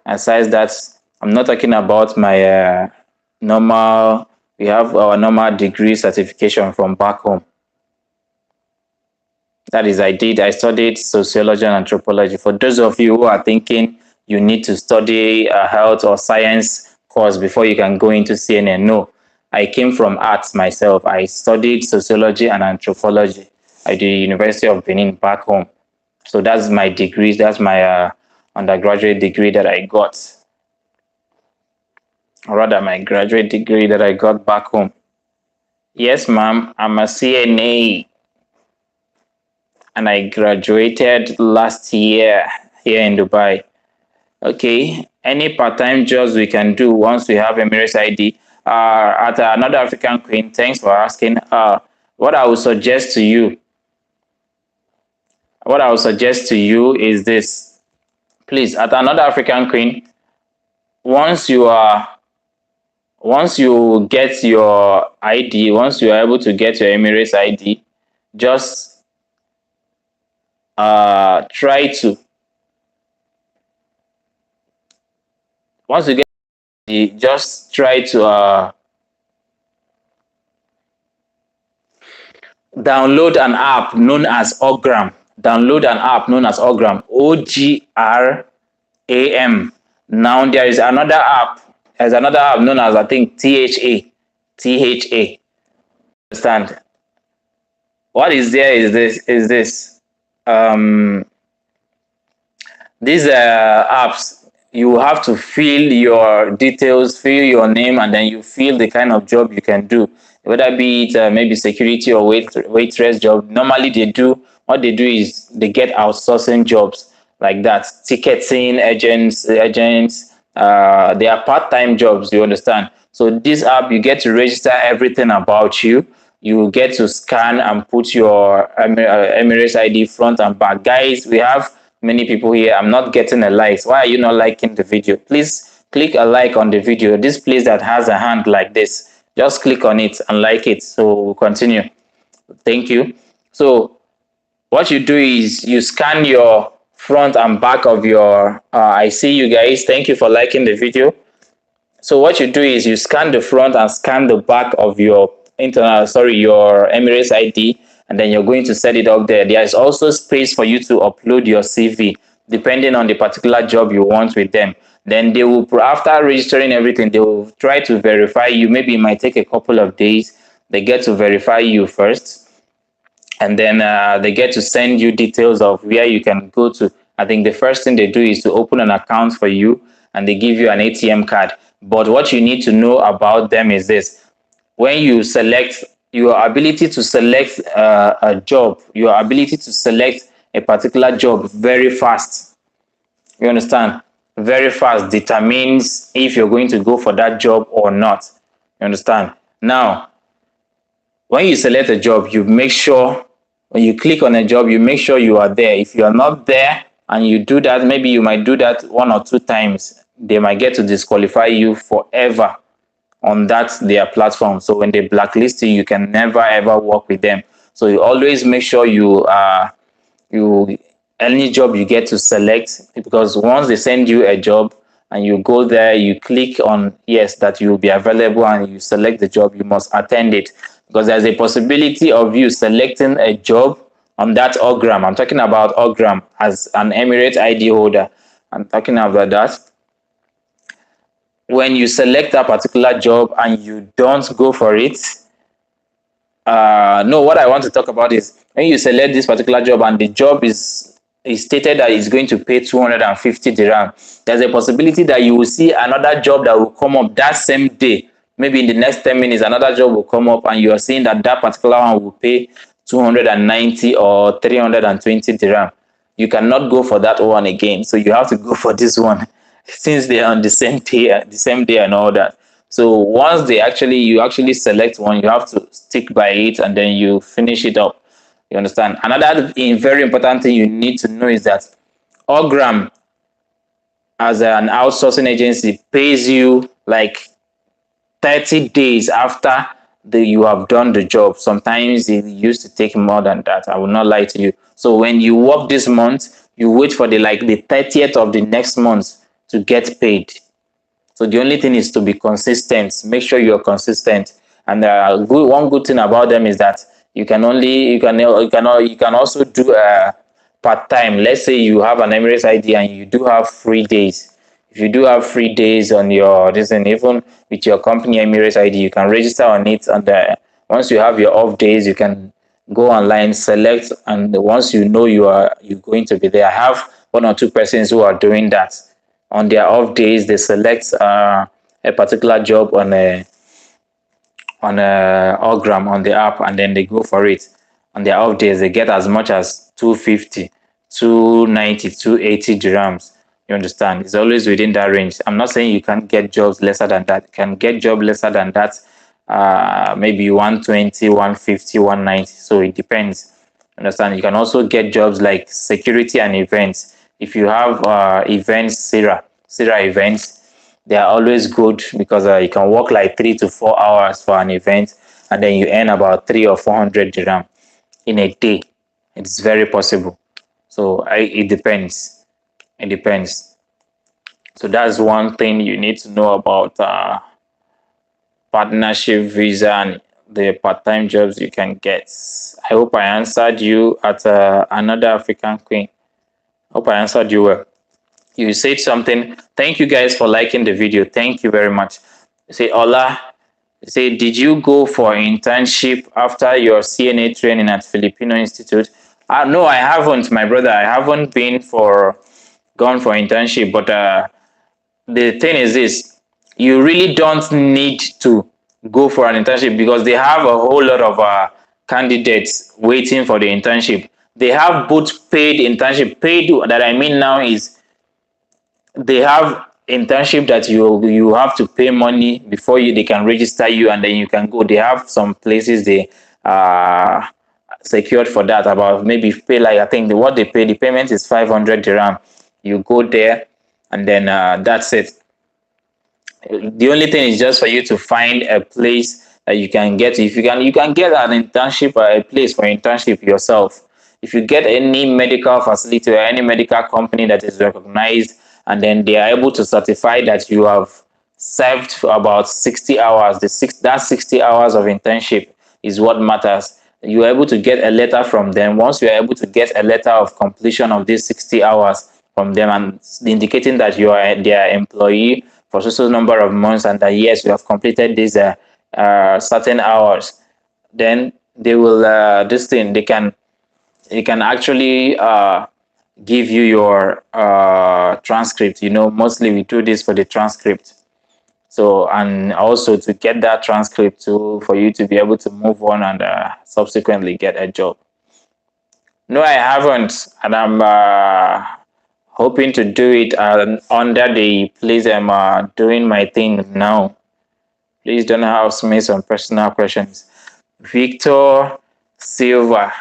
Aside that, I'm not talking about my normal, we have our normal degree certification from back home. That is, I studied sociology and anthropology. For those of you who are thinking you need to study a health or science course before you can go into CNN, no. I came from arts myself. I studied sociology and anthropology at the University of Benin back home. So that's my degree. That's my undergraduate degree that I got. Or rather, my graduate degree that I got back home. Yes, ma'am. I'm a CNA. And I graduated last year here in Dubai. Okay, any part-time jobs we can do once we have Emirates ID. At another African Queen, thanks for asking. What I would suggest to you, is this. Please, at another African Queen, once you get your ID, once you are able to get your Emirates ID, just try to, once you get it, just try to download an app known as Ogram. Download an app known as Ogram. OGRAM. Now there is another app. There's another app known as, I think, THA. THA. Understand? What is there is this. These apps, you have to fill your details, fill your name, and then you fill the kind of job you can do, whether be it maybe security or waitress job. Normally what they do is they get outsourcing jobs like that, ticketing agents. They are part-time jobs, you understand? So this app, you get to register everything about you. You get to scan and put your Emirates ID front and back. Guys, we have many people here. I'm not getting a like. Why are you not liking the video? Please click a like on the video. This place that has a hand like this, just click on it and like it. So we'll continue. Thank you. So what you do is you scan your front and back of your, I see you guys. Thank you for liking the video. So what you do is you scan the front and scan the back of your your Emirates ID, and then you're going to set it up there. There is also space for you to upload your CV, depending on the particular job you want with them. Then they will, after registering everything, they will try to verify you. Maybe it might take a couple of days. They get to verify you first, and then they get to send you details of where you can go to. I think the first thing they do is to open an account for you, and they give you an ATM card. But what you need to know about them is this: when you select, your ability to select a job, your ability to select a particular job very fast, you understand, very fast determines if you're going to go for that job or not. You understand? Now, when you select a job, you make sure, when you click on a job, you make sure you are there. If you are not there and you do that, maybe you might do that 1 or 2 times, they might get to disqualify you forever on their platform. So when they blacklist you, you can never ever work with them. So you always make sure any job you get to select, because once they send you a job and you go there, you click on yes, that you will be available, and you select the job, you must attend it, because there's a possibility of you selecting a job on that Ogram. I'm talking about Ogram as an Emirates ID holder. I'm talking about that. When you select that particular job and you don't go for it, no, what I want to talk about is when you select this particular job and the job is stated that it's going to pay 250 dirham, there's a possibility that you will see another job that will come up that same day. Maybe in the next 10 minutes, another job will come up and you are seeing that particular one will pay 290 or 320 dirham. You cannot go for that one again. So you have to go for this one since they are on the same day and all that. So once you actually select one, you have to stick by it and then you finish it up. You understand? Another very important thing you need to know is that Ogram as an outsourcing agency pays you like 30 days after you have done the job. Sometimes it used to take more than that. I will not lie to you. So when you work this month, you wait for the 30th of the next month to get paid. So the only thing is to be consistent. Make sure you're consistent. And one good thing about them is that you can also do part time. Let's say you have an Emirates ID and you do have free days. If you do have free days on your this, and even with your company Emirates ID, you can register on it. And once you have your off days, you can go online, select, and once you know you're going to be there. I have one or two persons who are doing that. On their off days, they select a particular job on a Ogram on the app, and then they go for it. On their off days, they get as much as 250, 290, 280 dirhams. You understand? It's always within that range. I'm not saying you can't get jobs lesser than that. You can get job lesser than that, maybe 120, 150, 190. So it depends. Understand? You can also get jobs like security and events. If you have events, Sarah events, they are always good because you can work like 3 to 4 hours for an event, and then you earn about 300 or 400 dirham in a day. It's very possible. So it depends. It depends. So that's one thing you need to know about partnership visa and the part-time jobs you can get. I hope I answered you at another African queen. Hope I answered you well. You said something. Thank you guys for liking the video. Thank you very much. You say, Ola, you say, did you go for internship after your CNA training at Filipino Institute? No, I haven't, my brother. I haven't gone for internship. But the thing is this, you really don't need to go for an internship because they have a whole lot of candidates waiting for the internship. They have both paid internship. Paid that I mean now is they have internship that you have to pay money before they can register you, and then you can go. They have some places they secured for that, about maybe pay like, I think what they pay, the payment is 500 dirham. You go there, and then that's it. The only thing is just for you to find a place that you can get. If you can get an internship or a place for internship yourself. If you get any medical facility or any medical company that is recognized, and then they are able to certify that you have served for about 60 hours, that 60 hours of internship is what matters. You are able to get a letter from them. Once you are able to get a letter of completion of these 60 hours from them, and indicating that you are their employee for so number of months, and that yes, you have completed these certain hours, then they will they can actually give you your transcript. Mostly we do this for the transcript. So, and also to get that transcript for you to be able to move on and subsequently get a job. No, I haven't, and I'm hoping to do it under the place I'm doing my thing now. Please don't ask me some personal questions. Victor Silva,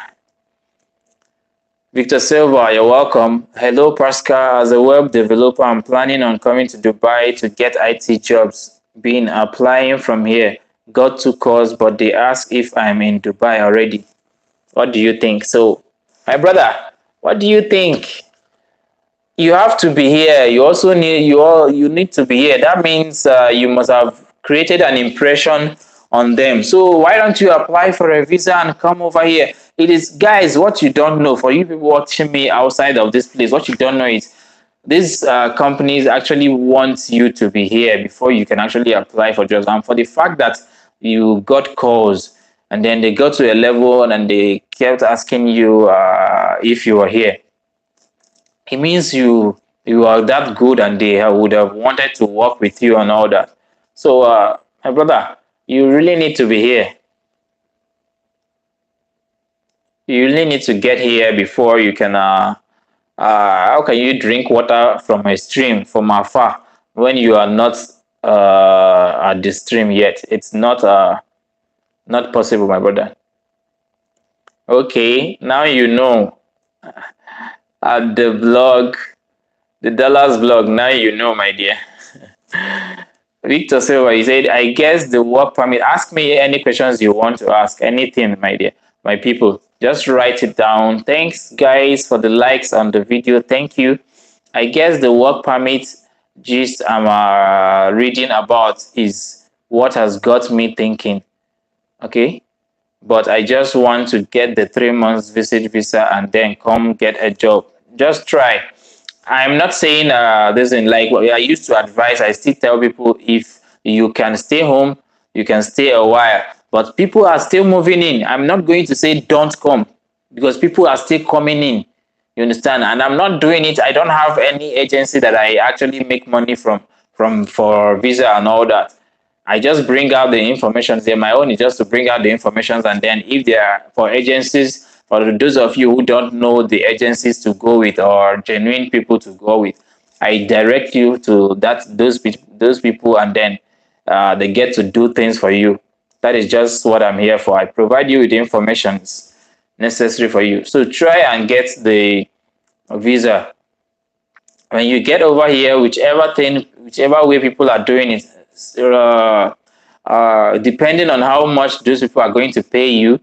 you're welcome. Hello, Pascal. As a web developer, I'm planning on coming to Dubai to get IT jobs. Been applying from here. Got 2 calls, but they ask if I'm in Dubai already. What do you think? So, my brother, what do you think? You have to be here. You also need to be here. That means you must have created an impression on them. So why don't you apply for a visa and come over here? It is, guys, what you don't know, for you people watching me outside of this place, what you don't know is these companies actually want you to be here before you can actually apply for jobs. And for the fact that you got calls, and then they got to a level and they kept asking you if you were here, it means you are that good, and they would have wanted to work with you and all that. So my brother, you really need to be here. You really need to get here before you can how can you drink water from a stream from afar when you are not at the stream yet? It's not possible, my brother. Okay, now you know. At the blog, The dollars blog. Now you know, my dear. Victor Silva, he said, I guess the work permit. Ask me any questions you want to ask. Anything, my dear. My people, just write it down. Thanks, guys, for the likes on the video. Thank you. I guess the work permit gist I'm reading about is what has got me thinking. Okay. But I just want to get the 3 months visit visa and then come get a job. Just try. I'm not saying this in like what I used to advise. I still tell people if you can stay home, you can stay a while. But people are still moving in. I'm not going to say don't come because people are still coming in. You understand? And I'm not doing it. I don't have any agency that I actually make money from for visa and all that. I just bring out the information there. My own is just to bring out the information, and then if they are for agencies, for those of you who don't know the agencies to go with or genuine people to go with, I direct you to those people, and then they get to do things for you. That is just what I'm here for. I provide you with the information necessary for you. So try and get the visa. When you get over here, whichever way people are doing it, depending on how much those people are going to pay you,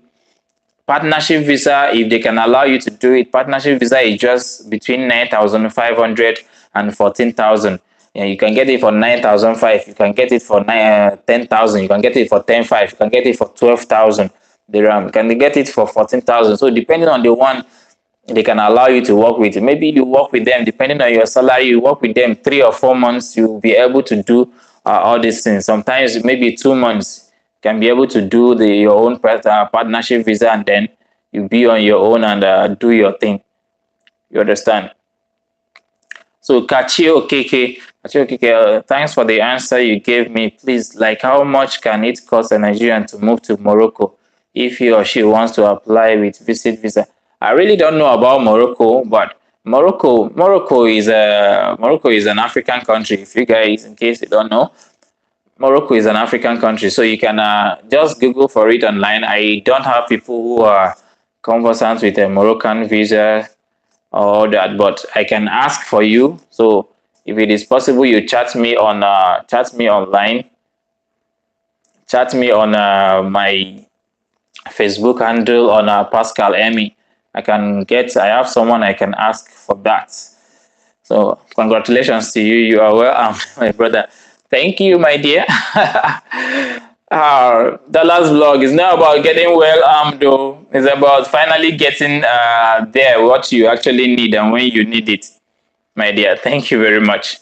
partnership visa, if they can allow you to do it, partnership visa is just between 9,500 and 14,000. Yeah, you can get it for 9,500. You can get it for 10,000. You can get it for 10,500. You can get it for 12,000 dirham. You can get it for 14,000. So depending on the one they can allow you to work with. Maybe you work with them, depending on your salary, you work with them 3 or 4 months, you'll be able to do all these things. Sometimes maybe 2 months, you can be able to do your own partnership visa, and then you be on your own and do your thing. You understand? So Kachio KK, thanks for the answer you gave me. Please, like, how much can it cost a Nigerian to move to Morocco if he or she wants to apply with visit visa? I really don't know about Morocco, but Morocco is an African country. If you guys, in case you don't know, Morocco is an African country, so you can just Google for it online. I don't have people who are conversant with a Moroccan visa or that, but I can ask for you. So if it is possible, you chat me online, chat me on my Facebook handle on Pascal Emmy. I have someone I can ask for that. So congratulations to you. You are well, my brother. Thank you, my dear. The last vlog is not about getting well armed, though. It's about finally getting there what you actually need and when you need it, my dear. Thank you very much.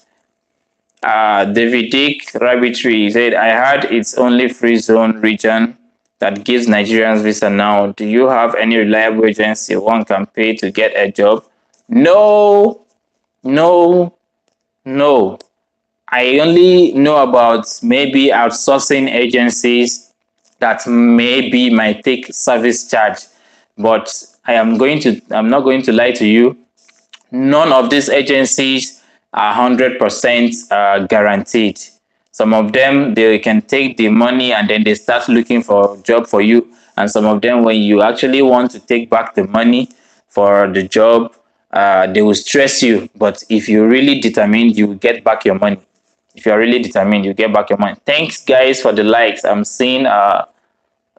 David Dick Rabbitry said, I heard it's only free zone region that gives Nigerians visa now. Do you have any reliable agency one can pay to get a job? No. I only know about maybe outsourcing agencies that maybe might take service charge, but I'm not going to lie to you. None of these agencies are 100% guaranteed. Some of them, they can take the money and then they start looking for a job for you. And some of them, when you actually want to take back the money for the job, they will stress you. But if you're really determined, you will get back your money. If you're really determined, you get back your money. Thanks, guys, for the likes. I'm seeing the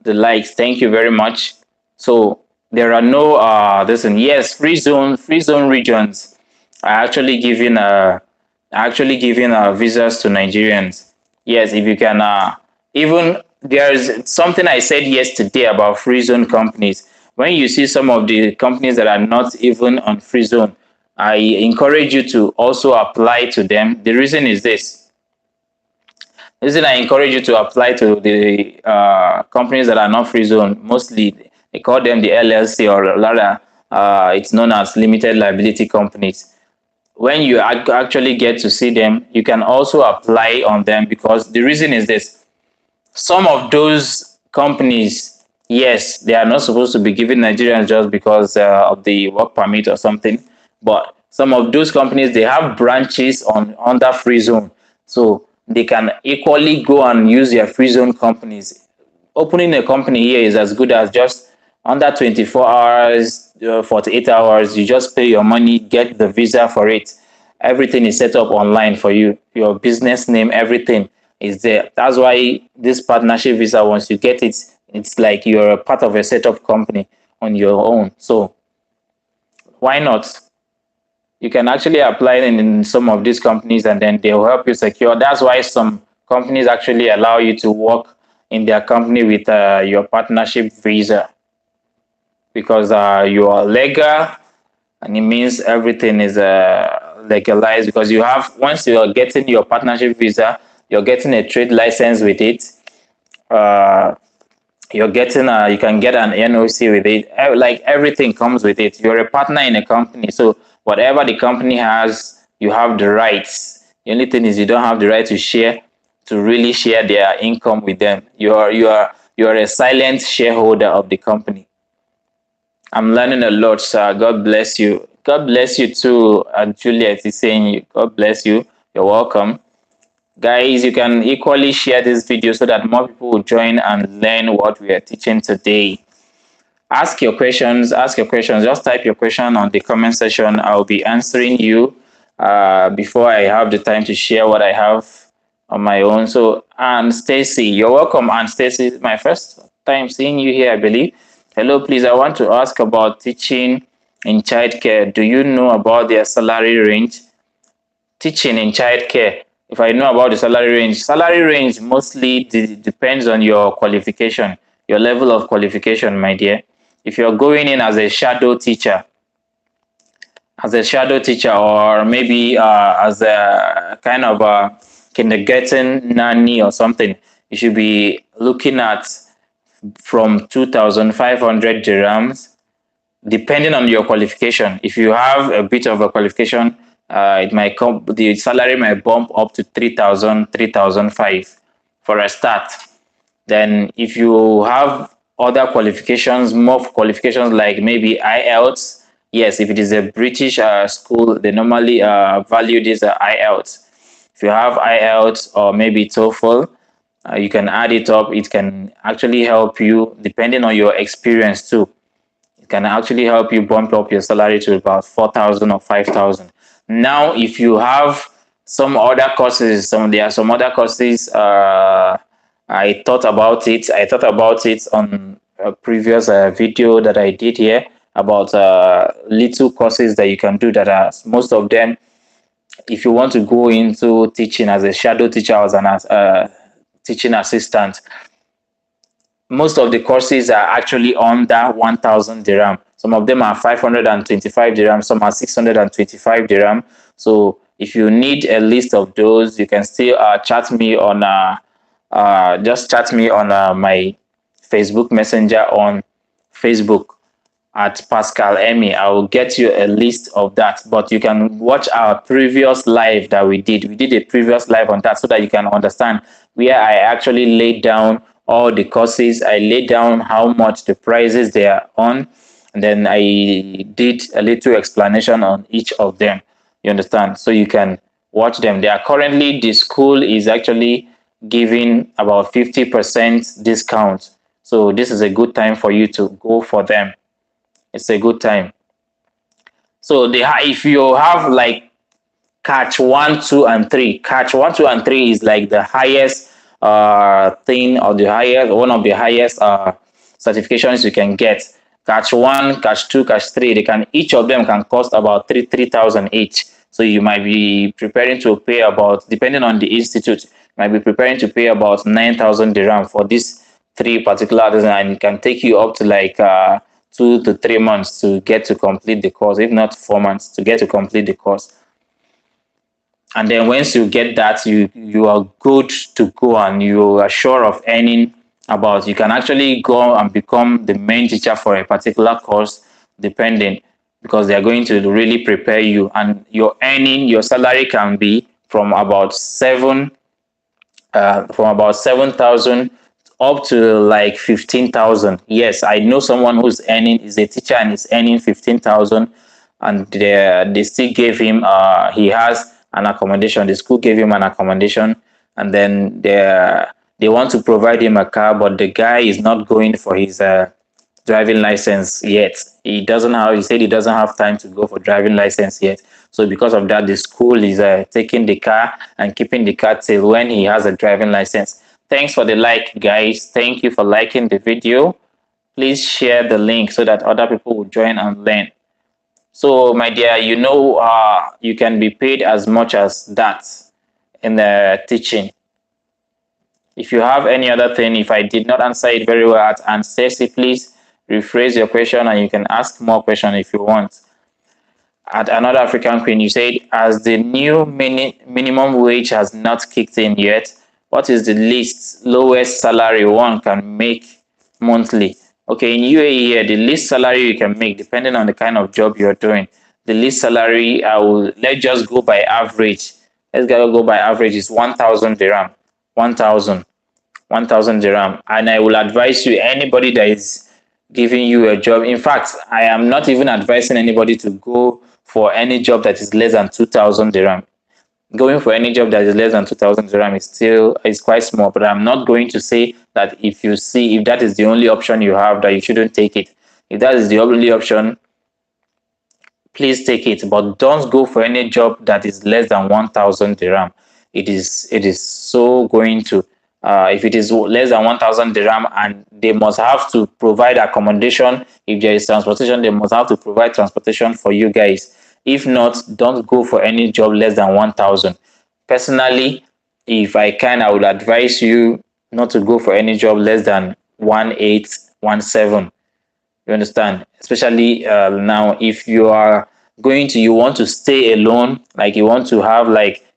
likes. Thank you very much. So there are no yes, free zone regions are actually giving visas to Nigerians. Yes, if you can even there's something I said yesterday about free zone companies. When you see some of the companies that are not even on free zone, I encourage you to also apply to them. The reason is this. The reason I encourage you to apply to the companies that are not free zone, mostly they call them the LLC, or rather it's known as limited liability companies. When you actually get to see them, you can also apply on them, because the reason is this. Some of those companies, yes, they are not supposed to be giving Nigerians just because of the work permit or something, but some of those companies, they have branches under free zone, so they can equally go and use their free zone companies. Opening a company here is as good as just under 24 hours, 48 hours. You just pay your money, get the visa for it, Everything is set up online for you. Your business name, everything is there. That's why this partnership visa, once you get it, it's like you're a part of a setup company on your own. So why not? You can actually apply in some of these companies, and then they'll help you secure. That's why some companies actually allow you to work in their company with your partnership visa, because you are legal, and it means everything is legalized, because you have, once you are getting your partnership visa, you're getting a trade license with it. You're getting you can get an NOC with it. Like everything comes with it. You're a partner in a company, so whatever the company has, you have the rights. The only thing is you don't have the right to share, to really share their income with them. You are a silent shareholder of the company. I'm learning a lot, sir. God bless you. God bless you too. Juliet is saying you. God bless you. You're welcome. Guys, you can equally share this video so that more people will join and learn what we are teaching today. Ask your questions. Ask your questions. Just type your question on the comment section. I'll be answering you before I have the time to share what I have on my own. So, and Stacy, you're welcome. And Stacy, my first time seeing you here, I believe. Hello, please. I want to ask about teaching in childcare. Do you know about their salary range? Teaching in childcare, if I know about the salary range mostly depends on your qualification, your level of qualification, my dear. If you're going in as a shadow teacher, or maybe as a kind of a kindergarten nanny or something, you should be looking at from 2,500 dirhams, depending on your qualification. If you have a bit of a qualification, it might come, the salary might bump up to 3,000, 3,005 for a start. Then if you have other qualifications, more qualifications like maybe IELTS, yes, if it is a British school, they normally value this IELTS. If you have IELTS or maybe TOEFL, you can add it up. It can actually help you, depending on your experience too. It can actually help you bump up your salary to about 4,000 or 5,000. Now, if you have some other courses, there are some other courses. I thought about it. On a previous video that I did here about little courses that you can do. That are most of them. If you want to go into teaching as a shadow teacher or as an teaching assistant, most of the courses are actually under 1,000 dirham. Some of them are 525 dirham, some are 625 dirham. So if you need a list of those, you can still chat me on just chat me on my Facebook Messenger on Facebook at Pascal Emmy. I will get you a list of that. But you can watch our previous live that we did. We did a previous live on that so that you can understand where I actually laid down all the courses. I laid down how much the prices they are on. And then I did a little explanation on each of them. You understand? So you can watch them. They are currently, the school is actually giving about 50% discount. So this is a good time for you to go for them. It's a good time. So if you have like catch 1, 2, and 3, catch 1, 2, and 3 is like the highest thing, or one of the highest certifications you can get. Catch 1, catch 2, catch 3, each of them can cost about 3,000 each. So you might be preparing to pay about, depending on the institute, might be preparing to pay about 9,000 dirham for these 3 particular design, and it can take you up to like 2 to 3 months to get to complete the course, if not 4 months to get to complete the course. And then once you get that, you are good to go, and you are sure of earning about, you can actually go and become the main teacher for a particular course, depending, because they are going to really prepare you, and your salary can be from about 7,000 up to like 15,000. Yes, I know someone is a teacher and is earning 15,000, and they still gave him he has an accommodation. The school gave him an accommodation, and then they want to provide him a car, but the guy is not going for his driving license yet. He said he doesn't have time to go for driving license yet. So because of that, the school is taking the car and keeping the car till when he has a driving license. Thanks for the like, guys. Thank you for liking the video. Please share the link so that other people will join and learn. So, my dear, you can be paid as much as that in the teaching. If you have any other thing, if I did not answer it very well and Stacy, please rephrase your question and you can ask more questions if you want. At another African Queen, you said, as the new minimum wage has not kicked in yet, what is the least lowest salary one can make monthly? Okay, in UAE here, the least salary you can make, depending on the kind of job you're doing, the least salary, let's just go by average. Let's go by average is 1,000 dirham. 1,000 dirham. And I will advise you, anybody that is giving you a job. In fact, I am not even advising anybody to go for any job that is less than 2,000 dirham. Going for any job that is less than 2,000 dirham is quite small, but I'm not going to say that if that is the only option you have, that you shouldn't take it. If that is the only option, please take it, but don't go for any job that is less than 1,000 dirham. It is so going to, if it is less than 1,000 dirham and they must have to provide accommodation, if there is transportation, they must have to provide transportation for you guys. If not, don't go for any job less than 1,000. Personally, if I can, I would advise you not to go for any job less than 1,817. You understand? Especially now, if you are you want to stay alone, like you want to have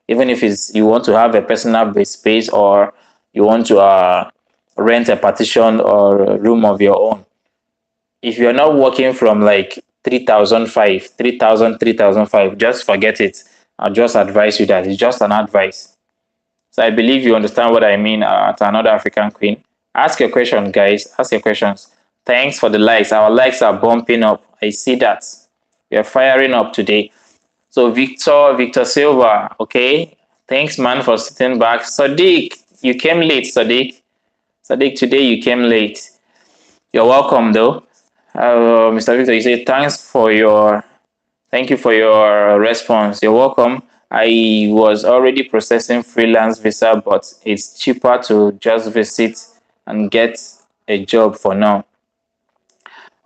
even if you want to have a personal space, or you want to rent a partition or a room of your own. If you're not working from 3,500, just forget it. I'll just advise you that. It's just an advice. So I believe you understand what I mean at another African Queen. Ask your questions, guys. Ask your questions. Thanks for the likes. Our likes are bumping up. I see that. We are firing up today. So Victor Silva, okay. Thanks, man, for sitting back. Sadiq, you came late, Sadiq. Sadiq, today you came late. You're welcome, though. Mr. Victor, you say thank you for your response. You're welcome. I was already processing freelance visa, but it's cheaper to just visit and get a job for now.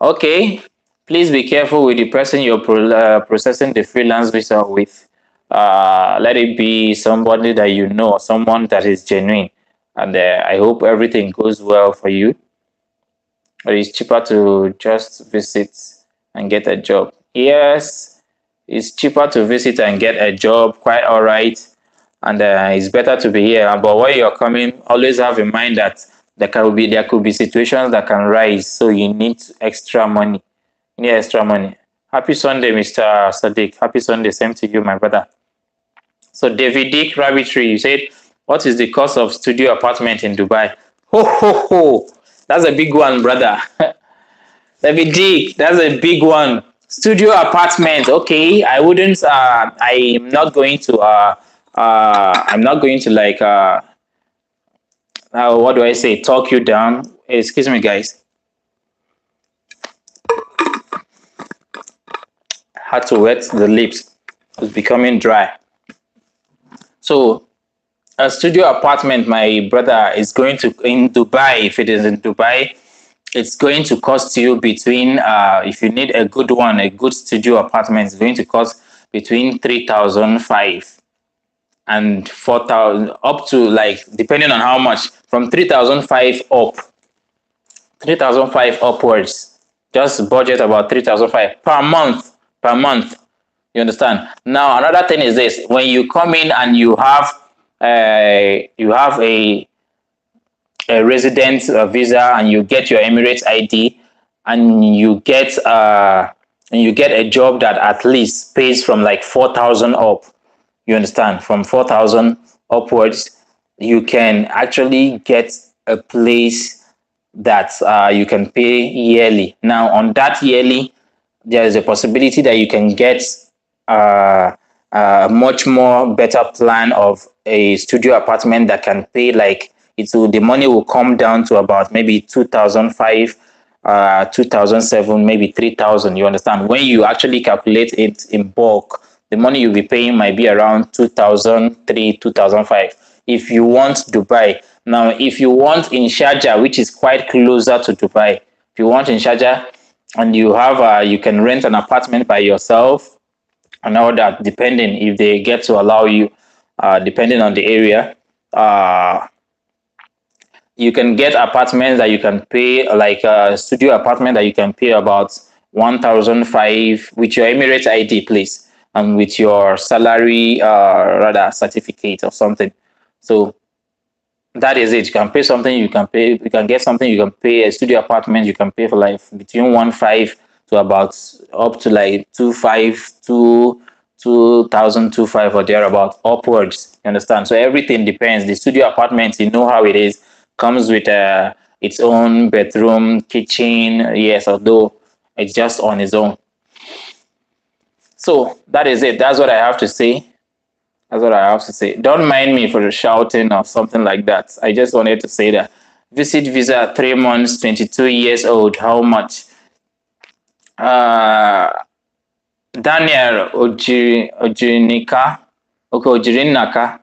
Okay, please be careful with the person you're processing the freelance visa with. Let it be somebody that you know, someone that is genuine, and I hope everything goes well for you. But it's cheaper to just visit and get a job. Yes, it's cheaper to visit and get a job, quite all right. And it's better to be here. But when you're coming, always have in mind that there could be situations that can rise. So you need extra money. You need extra money. Happy Sunday, Mr. Sadiq. Happy Sunday. Same to you, my brother. So David Dick Rabbitry, you said, what is the cost of studio apartment in Dubai? Ho, ho, ho. That's a big one, brother. David Dick, that's a big one. Studio apartment. Okay, I'm not going to what do I say? Talk you down. Excuse me, guys. Had to wet the lips. It's becoming dry. So, a studio apartment, my brother, is going to in Dubai. If it is in Dubai, it's going to cost you between. If you need a good one, a good studio apartment, it's going to cost between 3,500 and 4,000, up to depending on how much, from 3,500 up, 3,500 upwards. Just budget about 3,500 per month. Per month, you understand? Now, another thing is this: when you come in and you have a resident visa and you get your Emirates ID and you get a job that at least pays from 4,000 up. You understand? From 4,000 upwards, you can actually get a place that you can pay yearly. Now, on that yearly, there is a possibility that you can get a much more better plan of a studio apartment that can pay the money will come down to about maybe 2,500, 2,700, maybe 3,000. You understand? When you actually calculate it in bulk, the money you'll be paying might be around 2003, 2005. If you want Dubai. Now, if you want in Sharjah, which is quite closer to Dubai, if you want in Sharjah and you have, you can rent an apartment by yourself and all that, depending if they get to allow you, depending on the area. You can get apartments that you can pay, like a studio apartment that you can pay about 1,005 with your Emirates ID, please, and with your salary, rather certificate or something. So that is it. You can pay something. You can pay. You can get something. You can pay a studio apartment. You can pay for like between 1,500 to about up to like 2,500 to 2,025 or thereabout upwards. You understand? So everything depends. The studio apartment, you know how it is, comes with its own bedroom, kitchen. Yes, although it's just on its own. So that is it. That's what I have to say. That's what I have to say. Don't mind me for the shouting or something like that. I just wanted to say that. Visit visa 3 months, 22 years old. How much? Daniel Ojirinaka. Okay, Ojirinaka.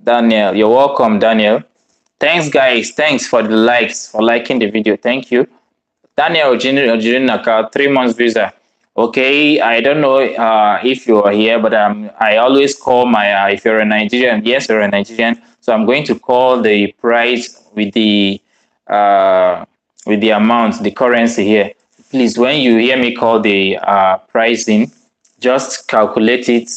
Daniel, you're welcome, Daniel. Thanks, guys. Thanks for the likes, for liking the video. Thank you. Daniel Ojirinaka, 3 months visa. Okay, I don't know if you are here, but I always call my, if you're a Nigerian, yes, you're a Nigerian, so I'm going to call the price with the amount, the currency here. Please, when you hear me call the pricing, just calculate it,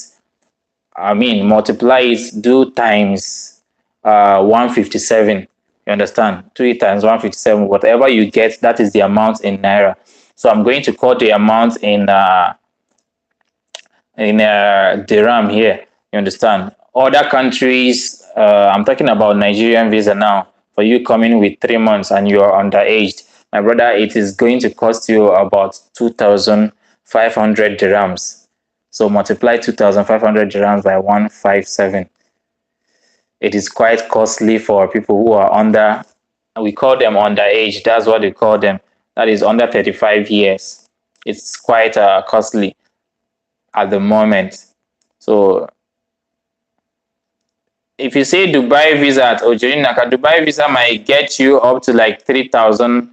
multiply it, do times 157. You understand? 3 times 157, whatever you get, that is the amount in Naira. So I'm going to quote the amount in dirham here. You understand? Other countries, I'm talking about Nigerian visa now. For you coming with 3 months and you are underaged, my brother, it is going to cost you about 2,500 dirhams. So multiply 2,500 dirhams by 157. It is quite costly for people who are under, we call them underage. That's what we call them. That is under 35 years. It's quite costly at the moment. So if you say Dubai visa at Ojirinaka, Dubai visa might get you up to like 3,000,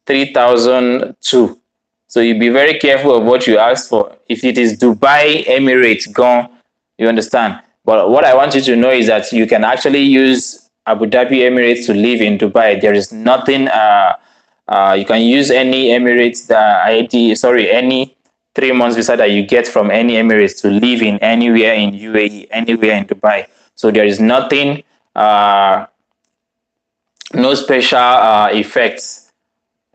3,002. So you be very careful of what you ask for. If it is Dubai, Emirates, gone, you understand. But what I want you to know is that you can actually use Abu Dhabi Emirates to live in Dubai. There is nothing, you can use any Emirates, any 3 months visa that you get from any Emirates to live in anywhere in UAE, anywhere in Dubai. So there is nothing, no special effects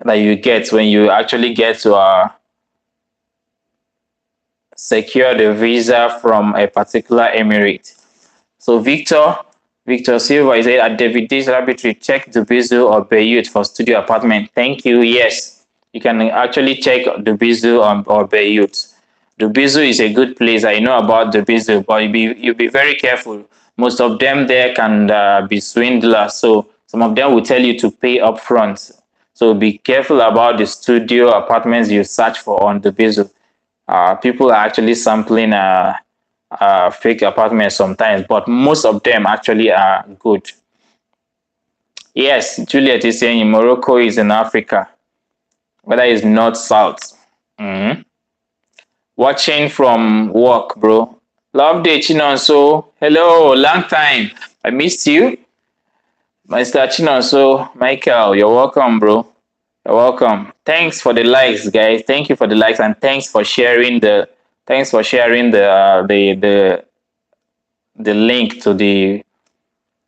that you get when you actually get to secure the visa from a particular Emirate. So Victor Silva is at David D's Laboratory. Check Dubizu or Beirut for studio apartment. Thank you. Yes, you can actually check Dubizu or Beirut. Dubizu is a good place. I know about Dubizu, but you be very careful. Most of them there can be swindlers. So some of them will tell you to pay upfront. So be careful about the studio apartments you search for on Dubizu. People are actually sampling fake apartments sometimes, but most of them actually are good. Yes, Juliet is saying Morocco is in Africa, whether it's north, south. Watching from work, bro. Love day, Chinonso. Hello, long time. I missed you. Mr. Chinonso, Michael, you're welcome, bro. You're welcome. Thanks for the likes, guys. Thank you for the likes, and thanks for sharing the link to the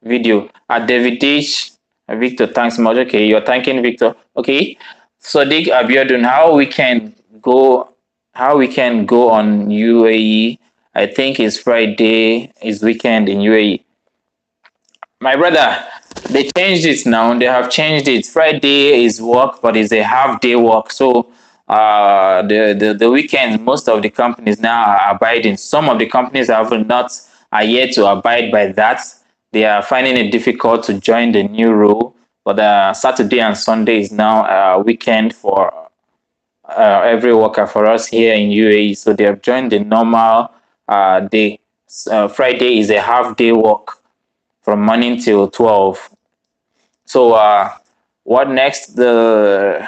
video. At David H. Victor, thanks much. Okay, you're thanking Victor. Okay. Sadiq Abiodun, how we can go on UAE? I think it's Friday, it's weekend in UAE. My brother, they changed it now. They have changed it. Friday is work, but it's a half-day work. So the weekend, most of the companies now are abiding. Some of the companies are yet to abide by that. They are finding it difficult to join the new rule. But Saturday and Sunday is now a weekend for every worker for us here in UAE. So they have joined the normal day. Friday is a half day work from morning till 12. So what next? The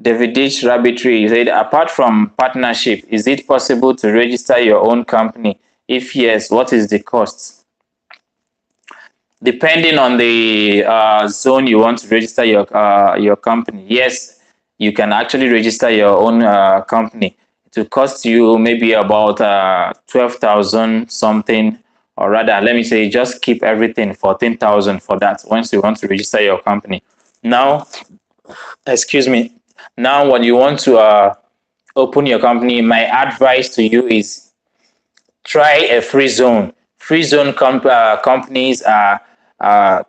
Davidich Rabbitry, you said, apart from partnership, is it possible to register your own company? If yes, what is the cost? Depending on the zone you want to register your company, yes, you can actually register your own company. It will cost you maybe about 12,000 something, or rather, let me say, just keep everything 14,000 for that once you want to register your company. Now, excuse me. Now, when you want to open your company, my advice to you is try a free zone. Free zone companies are uh,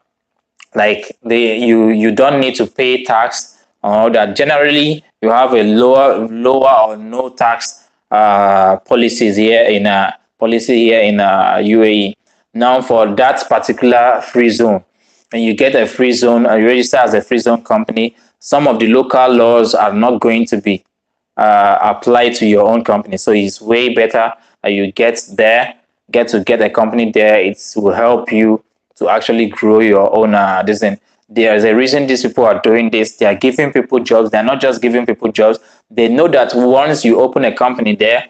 like you don't need to pay tax or that. Generally, you have a lower or no tax policy here in UAE. Now, for that particular free zone, when you get a free zone, you register as a free zone company, some of the local laws are not going to be applied to your own company. So it's way better that you get a company there. It will help you to actually grow your own this thing. There's a reason these people are doing this. They are giving people jobs. They're not just giving people jobs. They know that once you open a company there,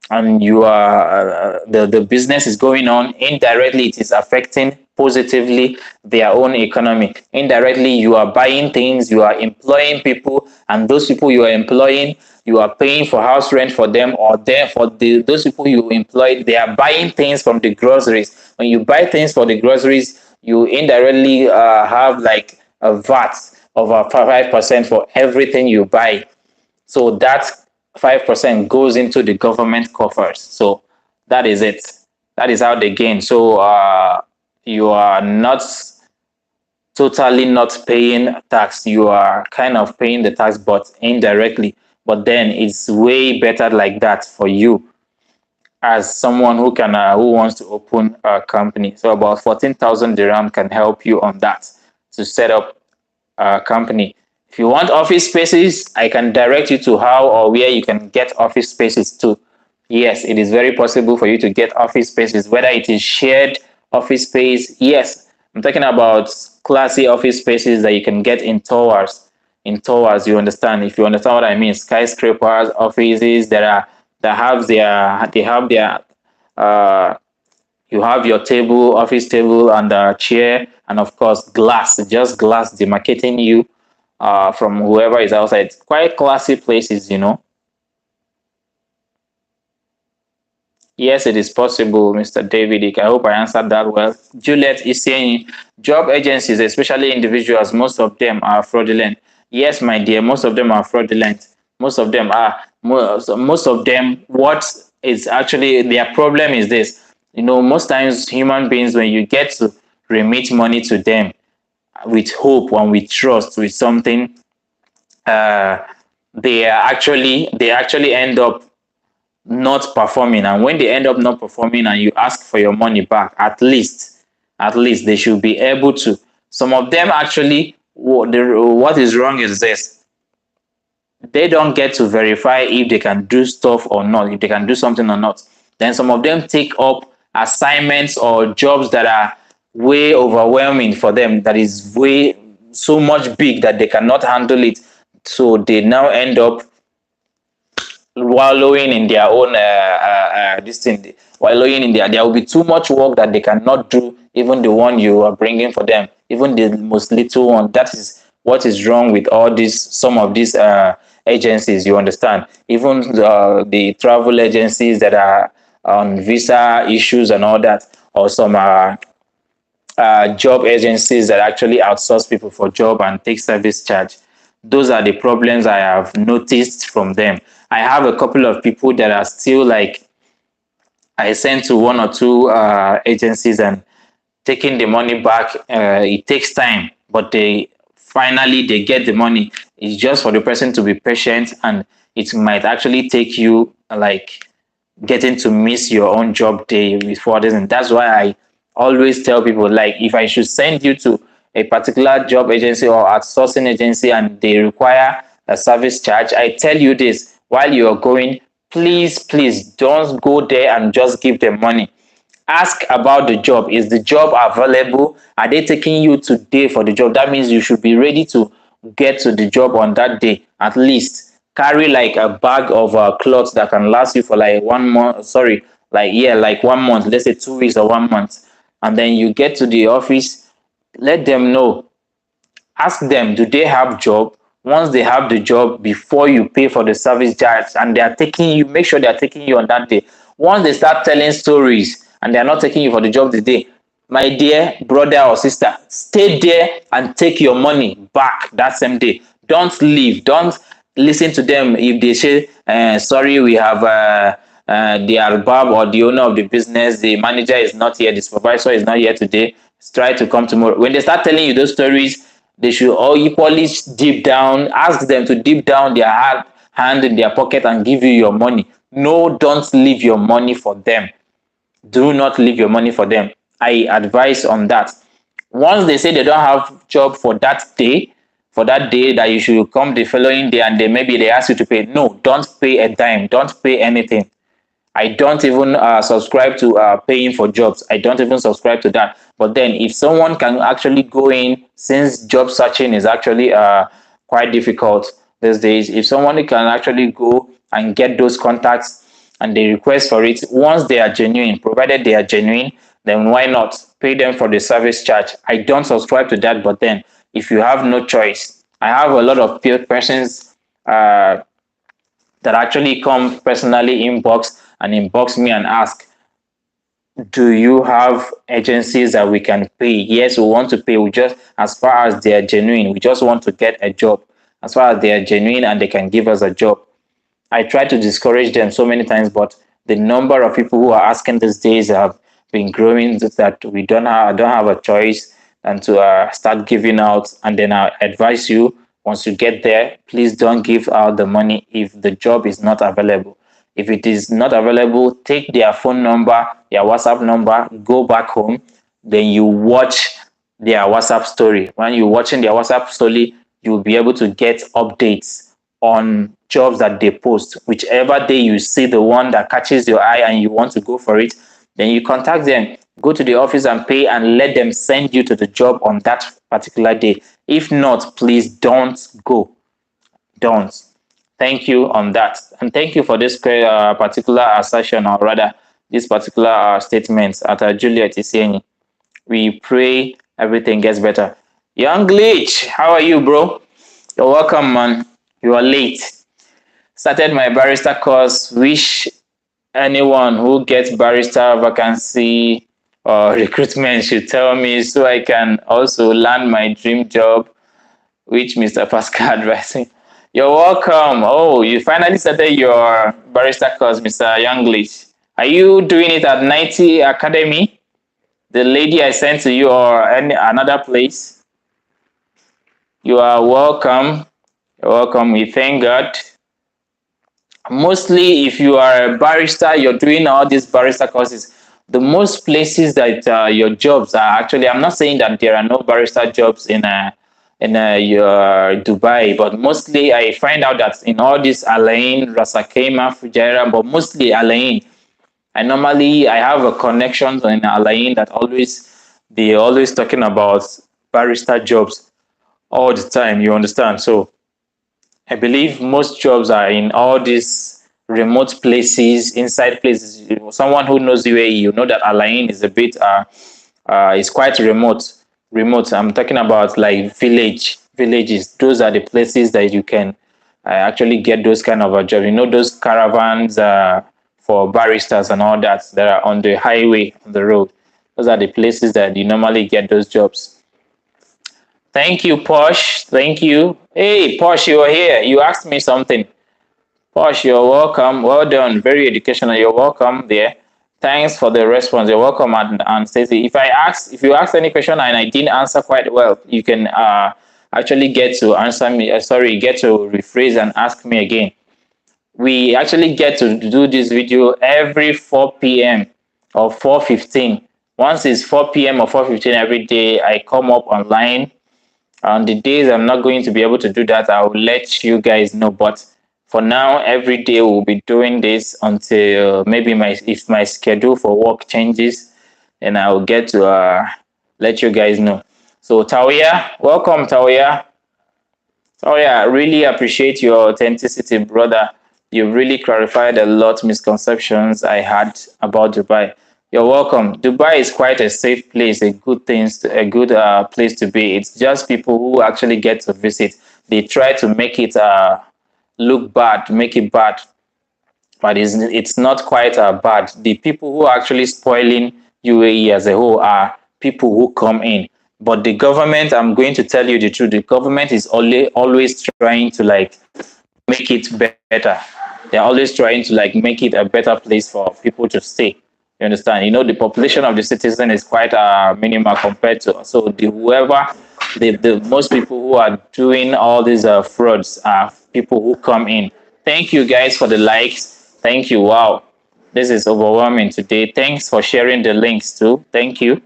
and you are the business is going on, indirectly it is affecting positively their own economy. Indirectly, you are buying things, you are employing people, and those people you are employing, you are paying for house rent for them, or there for those people you employ, they are buying things from the groceries. When you buy things for the groceries, you indirectly have like a VAT of 5% for everything you buy. So that 5% goes into the government coffers. So that is it. That is how they gain. So you are not totally not paying tax. You are kind of paying the tax, but indirectly. But then it's way better like that for you as someone who wants to open a company. So about 14,000 dirham can help you on that to set up company. If you want office spaces, I can direct you to how or where you can get office spaces too. Yes, it is very possible for you to get office spaces, whether it is shared office space. Yes, I'm talking about classy office spaces that you can get in towers. In towers, you understand? If you understand what I mean, skyscrapers, offices they have their uh, you have your table, office table, and a chair, and of course, glass, just glass demarcating you from whoever is outside. Quite classy places, you know. Yes, it is possible, Mr. David. I hope I answered that well. Juliet is saying job agencies, especially individuals, most of them are fraudulent. Yes, my dear, most of them are fraudulent. Most of them are. Most of them, what is actually their problem is this. You know, most times human beings, when you get to remit money to them with hope and with trust, with something, uh, they actually end up not performing. And when they end up not performing and you ask for your money back, at least they should be able to. Some of them actually, what is wrong is this: they don't get to verify if they can do stuff or not, if they can do something or not. Then some of them take up assignments or jobs that are way overwhelming for them, that is way so much big that they cannot handle it. So they now end up wallowing in their own this thing, wallowing in there will be too much work that they cannot do, even the one you are bringing for them, even the most little one. That is what is wrong with all these, some of these agencies, you understand. Even the travel agencies that are on visa issues and all that, or some job agencies that actually outsource people for job and take service charge. Those are the problems I have noticed from them. I have a couple of people that are still like, I sent to one or two agencies and taking the money back. It takes time, but they get the money. It's just for the person to be patient, and it might actually take you like getting to miss your own job day before this. And that's why I always tell people, like, if I should send you to a particular job agency or outsourcing agency and they require a service charge, I tell you this: while you're going, please don't go there and just give them money. Ask about the job. Is the job available? Are they taking you today for the job? That means you should be ready to get to the job on that day. At least carry like a bag of clothes that can last you for like 1 month. Sorry, like 1 month. Let's say 2 weeks or 1 month. And then you get to the office, let them know. Ask them, do they have job? Once they have the job, before you pay for the service charge and they are taking you, make sure they are taking you on that day. Once they start telling stories and they are not taking you for the job today, my dear brother or sister, stay there and take your money back that same day. Don't leave. Don't listen to them if they say, sorry, we have the arbab or the owner of the business, the manager is not here, the supervisor is not here today, try to come tomorrow. When they start telling you those stories, they should all equally deep down, ask them to deep down their hand in their pocket and give you your money. No, don't leave your money for them. Do not leave your money for them. I advise on that. Once they say they don't have job for that day that you should come the following day and maybe they ask you to pay. No, don't pay a dime. Don't pay anything. I don't even subscribe to paying for jobs. I don't even subscribe to that. But then if someone can actually go in, since job searching is actually quite difficult these days, if someone can actually go and get those contacts and they request for it, once they are genuine, provided they are genuine, then why not pay them for the service charge? I don't subscribe to that, but then if you have no choice, I have a lot of persons that actually come personally inbox me and ask, do you have agencies that we can pay? Yes, we want to pay. We just, as far as they are genuine, we just want to get a job. As far as they are genuine and they can give us a job. I try to discourage them so many times, but the number of people who are asking these days have been growing that we don't have a choice than to start giving out. And then I advise you, once you get there, please don't give out the money if the job is not available. If it is not available, take their phone number, their WhatsApp number, go back home, then you watch their WhatsApp story. When you're watching their WhatsApp story, you'll be able to get updates on jobs that they post. Whichever day you see the one that catches your eye and you want to go for it, then you contact them, go to the office and pay and let them send you to the job on that particular day. If not, please don't go. Don't. Thank you on that. And thank you for this particular assertion, or rather, this particular statement at Juliet Isieni. We pray everything gets better. Young Glitch, how are you, bro? You're welcome, man. You are late. Started my barrister course. Wish anyone who gets barrister vacancy or recruitment should tell me so I can also land my dream job, which Mr. Pascal advising. You're welcome. Oh, you finally started your barrister course, Mr. Younglish. Are you doing it at 90 Academy? The lady I sent to you, or another place? You are welcome. You're welcome. We thank God. Mostly, if you are a barrister, you're doing all these barrister courses. The most places that your jobs are actually, I'm not saying that there are no barrister jobs in your Dubai, but mostly I find out that in all these Alain, Rasakema, Fujairah, but mostly Alain. I have a connection in Alain that they're always talking about barrister jobs all the time. You understand? So I believe most jobs are in all these remote places, inside places. Someone who knows UAE, you know that Alain is a bit is quite remote. I'm talking about like villages. Those are the places that you can actually get those kind of a job. You know, those caravans for barristers and all that are on the highway, on the road. Those are the places that you normally get those jobs. Thank you, Posh. Thank you. Hey, Posh, you are here. You asked me something. Posh, you're welcome. Well done. Very educational. You're welcome there. Thanks for the response. You're welcome, and Stacey. If you ask any question and I didn't answer quite well, you can actually get to answer me. Get to rephrase and ask me again. We actually get to do this video every 4 p.m. or 4:15. Once it's 4 p.m. or 4:15 every day, I come up online. On the days I'm not going to be able to do that, I will let you guys know. But For now, every day we'll be doing this until maybe if my schedule for work changes, then I'll get to let you guys know. So Tawia, welcome Tawia. Tawia, I really appreciate your authenticity, brother. You've really clarified a lot misconceptions I had about Dubai. You're welcome. Dubai is quite a safe place, a good place to be. It's just people who actually get to visit. They try to make it look bad, make it bad, but it's not quite bad. The people who are actually spoiling UAE as a whole are people who come in. But the government, I'm going to tell you the truth, the government is always trying to like make it better. They're always trying to like make it a better place for people to stay. You understand? You know, the population of the citizen is quite minimal compared to the most people who are doing all these frauds are people who come in. Thank you guys for the likes. Thank you. Wow, this is overwhelming today. Thanks for sharing the links too. Thank you.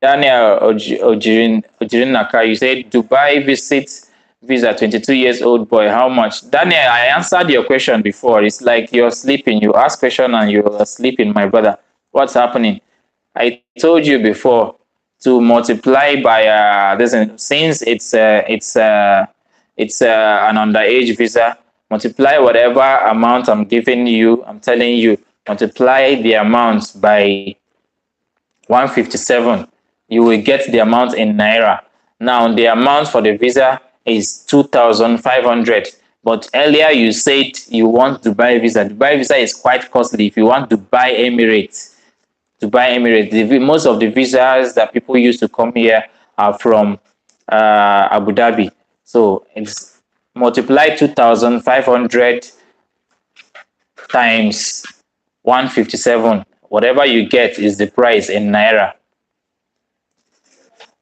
Daniel Ojirinaka, you said Dubai visits visa 22 years old boy. How much? Daniel, I answered your question before. It's like you're sleeping. You ask question and you're sleeping, my brother. What's happening? I told you before to multiply by this, since it's an underage visa. Multiply whatever amount I'm giving you. I'm telling you, multiply the amount by 157. You will get the amount in naira. Now the amount for the visa is 2,500. But earlier you said you want Dubai visa. Dubai visa is quite costly. If you want Dubai Emirates, most of the visas that people use to come here are from Abu Dhabi. So it's multiply 2,500 times 157. Whatever you get is the price in naira.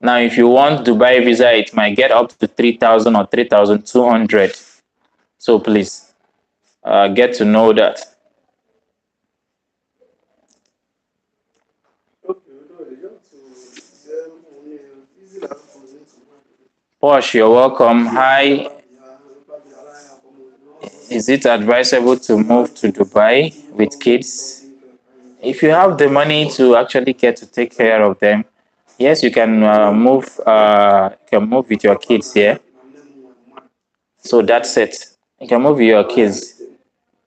Now, if you want Dubai visa, it might get up to 3,000 or 3,200. So please get to know that. Bosch, you're welcome. Hi. Is it advisable to move to Dubai with kids? If you have the money to actually get to take care of them, yes, you can move. You can move with your kids here. So that's it. You can move with your kids.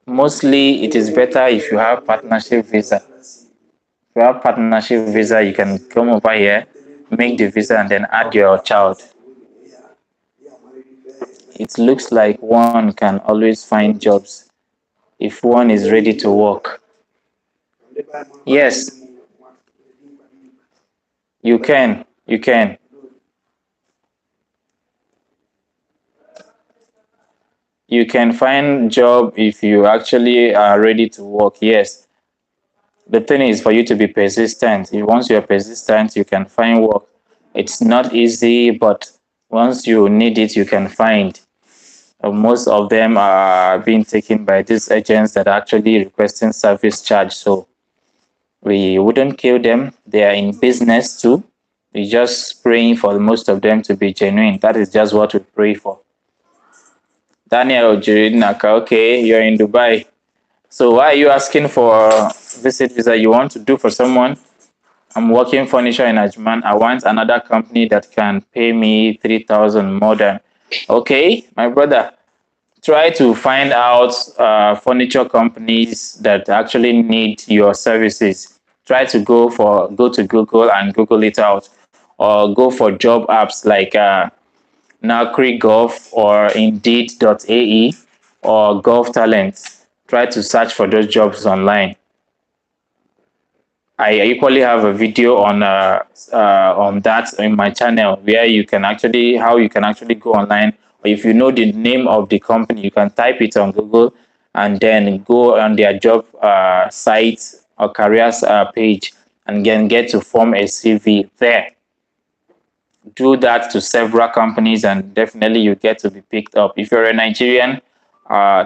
Mostly, it is better if you have partnership visa. If you have partnership visa, you can come over here, make the visa, and then add your child. It looks like one can always find jobs if one is ready to work. Yes, you can. You can. You can find job if you actually are ready to work. Yes. The thing is for you to be persistent. Once you're persistent, you can find work. It's not easy, but once you need it, you can find. Most of them are being taken by these agents that are actually requesting service charge. So we wouldn't kill them. They are in business too. We just praying for most of them to be genuine. That is just what we pray for. Daniel Jirinaka, okay, you're in Dubai. So why are you asking for visit visa? You want to do for someone? I'm working furniture in Ajman. I want another company that can pay me 3,000 more than. Okay, my brother, try to find out furniture companies that actually need your services. Try to go to Google and Google it out, or go for job apps like Naukri Golf or Indeed.ae or Golf Talent. Try to search for those jobs online. I equally have a video on that in my channel where you can actually go online, or if you know the name of the company, you can type it on Google and then go on their job site or careers page and then get to form a CV there. Do that to several companies and definitely you get to be picked up. If you're a Nigerian,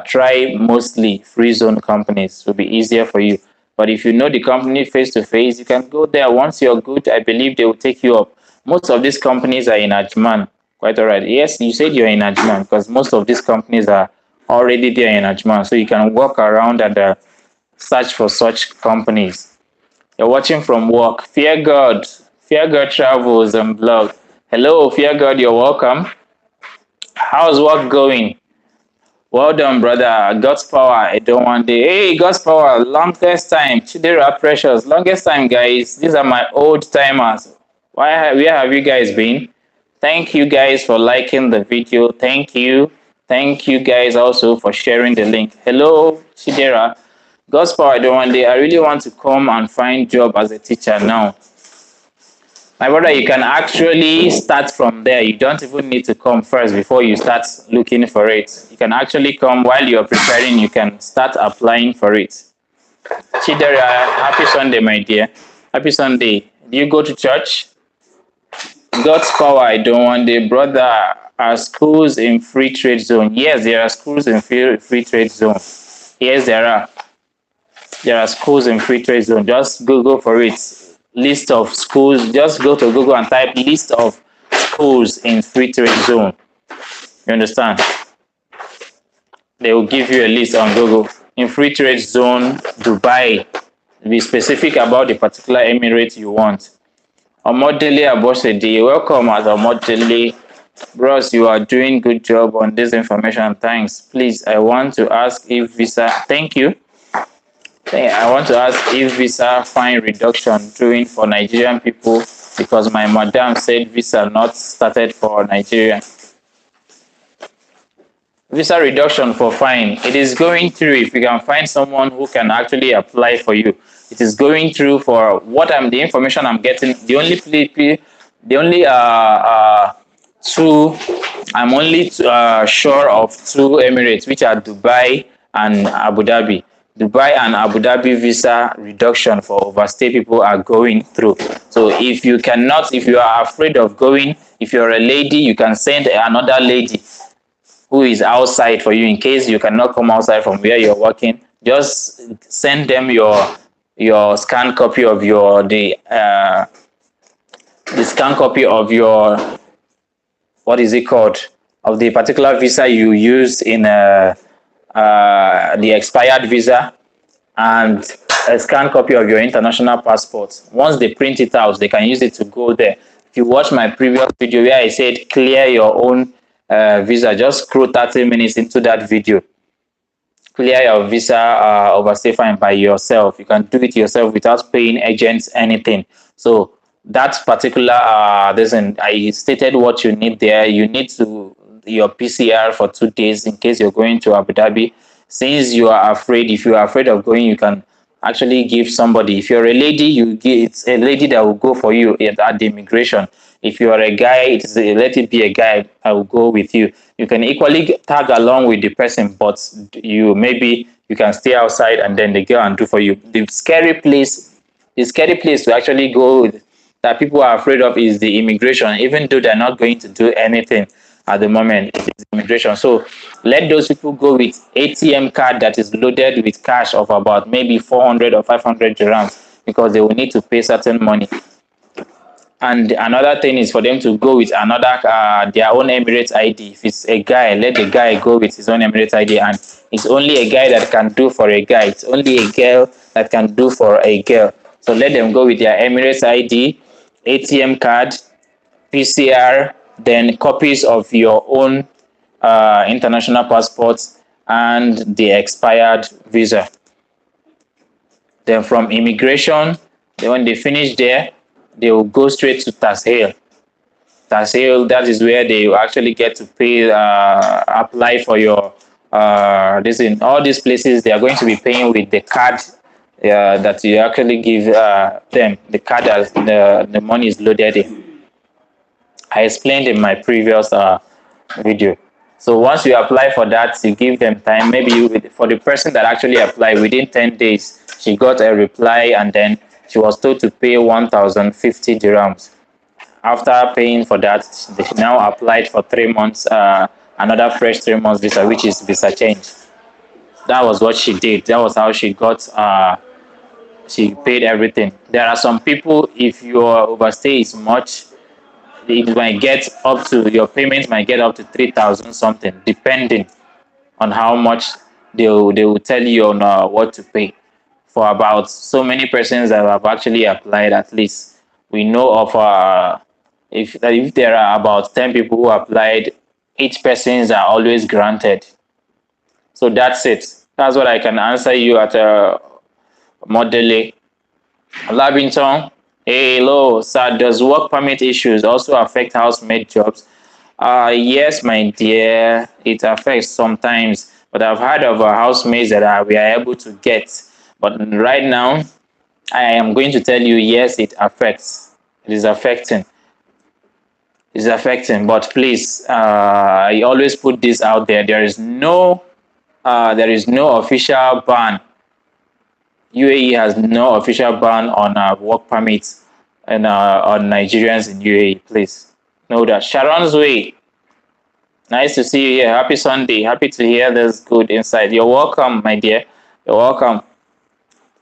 try mostly free zone companies. It will be easier for you. But if you know the company face to face, you can go there. Once you're good, I believe they will take you up. Most of these companies are in Ajman. Quite all right. Yes, you said you're in Ajman because most of these companies are already there in Ajman. So you can walk around and search for such companies. You're watching from work. Fear God. Fear God travels and blog. Hello, Fear God, you're welcome. How's work going? Well done, brother. God's power. I don't want the hey God's power. Longest time. Chidera Precious. Longest time, guys. These are my old timers. Where have you guys been? Thank you guys for liking the video. Thank you. Thank you guys also for sharing the link. Hello, Chidera. God's power. I don't want the I really want to come and find job as a teacher now. My brother, you can actually start from there. You don't even need to come first before you start looking for it. You can actually come while you're preparing. You can start applying for it. Chidera, happy Sunday, my dear. Happy Sunday. Do you go to church? God's power, I don't want the brother. Are schools in free trade zone? Yes, there are schools in free trade zone. Yes, there are. There are schools in free trade zone. Just Google for it. List of schools. Just go to Google and type list of schools in free trade zone. You understand? They will give you a list on Google. In free trade zone, Dubai. Be specific about the particular emirate you want. Omodele Abosede, welcome as Omodele. Bros, you are doing good job on this information. Thanks. Please, I want to ask if visa. Thank you. I want to ask if visa fine reduction doing for Nigerian people because my madam said visa not started for Nigeria. Visa reduction for fine. It is going through if you can find someone who can actually apply for you. It is going through for what the information I'm getting. The only two I'm only sure of two Emirates, which are Dubai and Abu Dhabi. Dubai and Abu Dhabi visa reduction for overstay people are going through. So if you are afraid of going, if you're a lady, you can send another lady who is outside for you in case you cannot come outside from where you're working. Just send them your scanned copy of the scanned copy of your what is it called of the particular visa you used in the expired visa and a scanned copy of your international passport. Once they print it out, they can use it to go there. If you watch my previous video where I said clear your own visa, just scroll 30 minutes into that video. Clear your visa overstay fine by yourself. You can do it yourself without paying agents anything. So that particular I stated what you need there. You need your PCR for 2 days in case you're going to Abu Dhabi. Since you are afraid, if you are afraid of going, you can actually give somebody. If you're a lady, it's a lady that will go for you at the immigration. If you are a guy, let it be a guy. I will go with you. You can equally tag along with the person, but you can stay outside and then they go and do for you. The scary place to actually go that people are afraid of is the immigration, even though they're not going to do anything at the moment. It's immigration. So let those people go with ATM card that is loaded with cash of about maybe 400 or 500 dirhams because they will need to pay certain money. And another thing is for them to go with their own Emirates ID. If it's a guy, let the guy go with his own Emirates ID. And it's only a guy that can do for a guy. It's only a girl that can do for a girl. So let them go with their Emirates ID, ATM card, PCR, then copies of your own international passports and the expired visa. Then from immigration, when they finish there, they will go straight to Tasheil. Tasheil, that is where they will actually get to pay, apply for your, in all these places, they are going to be paying with the card that you actually give them, the card that the money is loaded in. I explained in my previous video. So once you apply for that, you give them time. Maybe for the person that actually applied, within 10 days, she got a reply and then she was told to pay 1,050 dirhams. After paying for that, they now applied for 3 months, another fresh 3 months visa, which is visa change. That was what she did. That was how she got, she paid everything. There are some people, if your overstay is much, it might get up to, your payment might get up to 3,000 something, depending on how much they will tell you on what to pay. For about so many persons that have actually applied, at least we know of if there are about 10 people who applied, 8 persons are always granted. So that's it. That's what I can answer you at Modele. Labington, hey, hello, sir. Does work permit issues also affect housemate jobs? Yes, my dear, it affects sometimes, but I've heard of housemates that we are able to get. But right now, I am going to tell you, yes, it affects. It is affecting. It's affecting. But please, I always put this out there. There is no official ban. UAE has no official ban on work permits and on Nigerians in UAE. Please know that. Sharon's Way. Nice to see you here. Happy Sunday. Happy to hear this good insight. You're welcome, my dear. You're welcome.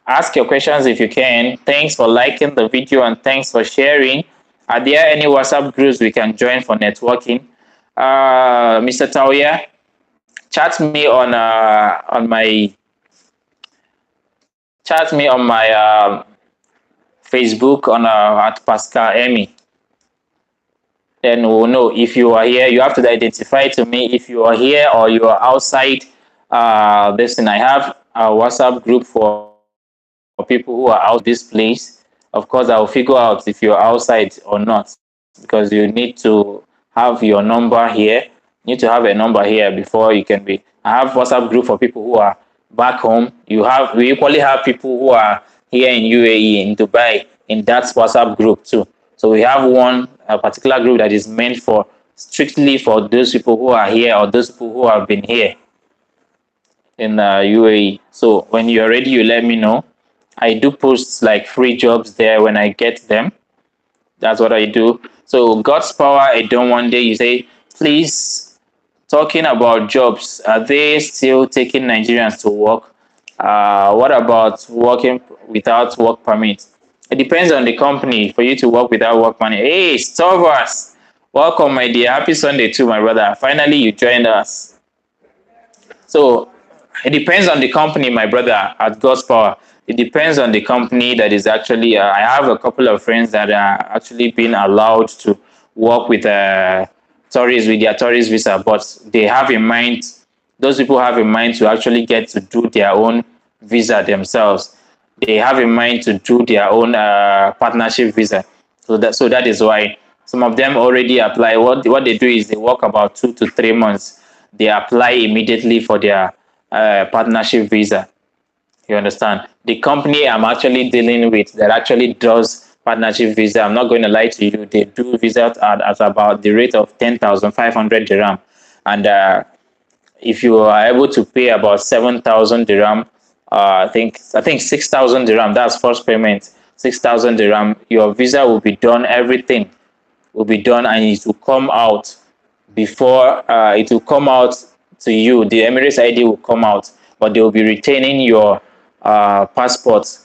Ask your questions if you can. Thanks for liking the video and thanks for sharing. Are there any WhatsApp groups we can join for networking? Mr. Tauya, chat me on my Facebook on at Pascal Emmy. Then we'll know if you are here. You have to identify to me if you are here or you are outside. Listen, I have a WhatsApp group for people who are out this place. Of course, I'll figure out if you're outside or not, because you need to have your number here. You need to have a number here before you can be. I have WhatsApp group for people who are back home. We equally have people who are here in UAE, in Dubai, in that WhatsApp group too. So we have a particular group that is meant for strictly for those people who are here or those people who have been here in UAE. So when you're ready, you let me know. I do post like free jobs there when I get them. That's what I do. So God's power, I don't one day you say, please, talking about jobs, are they still taking Nigerians to work? What about working without work permit? It depends on the company for you to work without work permit. Hey, Stovers, welcome, my dear. Happy Sunday too, my brother. Finally, you joined us. So it depends on the company, my brother, at God's power. It depends on the company that is actually, I have a couple of friends that are actually being allowed to work with tourists with their tourist visa, but they have in mind, those people have in mind to actually get to do their own visa themselves. They have in mind to do their own partnership visa. So that is why some of them already apply. What they do is they work about 2 to 3 months. They apply immediately for their partnership visa. You understand? The company I'm actually dealing with that actually does partnership visa, I'm not going to lie to you, they do visa at about the rate of 10,500 dirham. And if you are able to pay about 7,000 dirham, I think 6,000 dirham, that's first payment, 6,000 dirham, your visa will be done, everything will be done, and it will come out before it will come out to you. The Emirates ID will come out, but they will be retaining your passport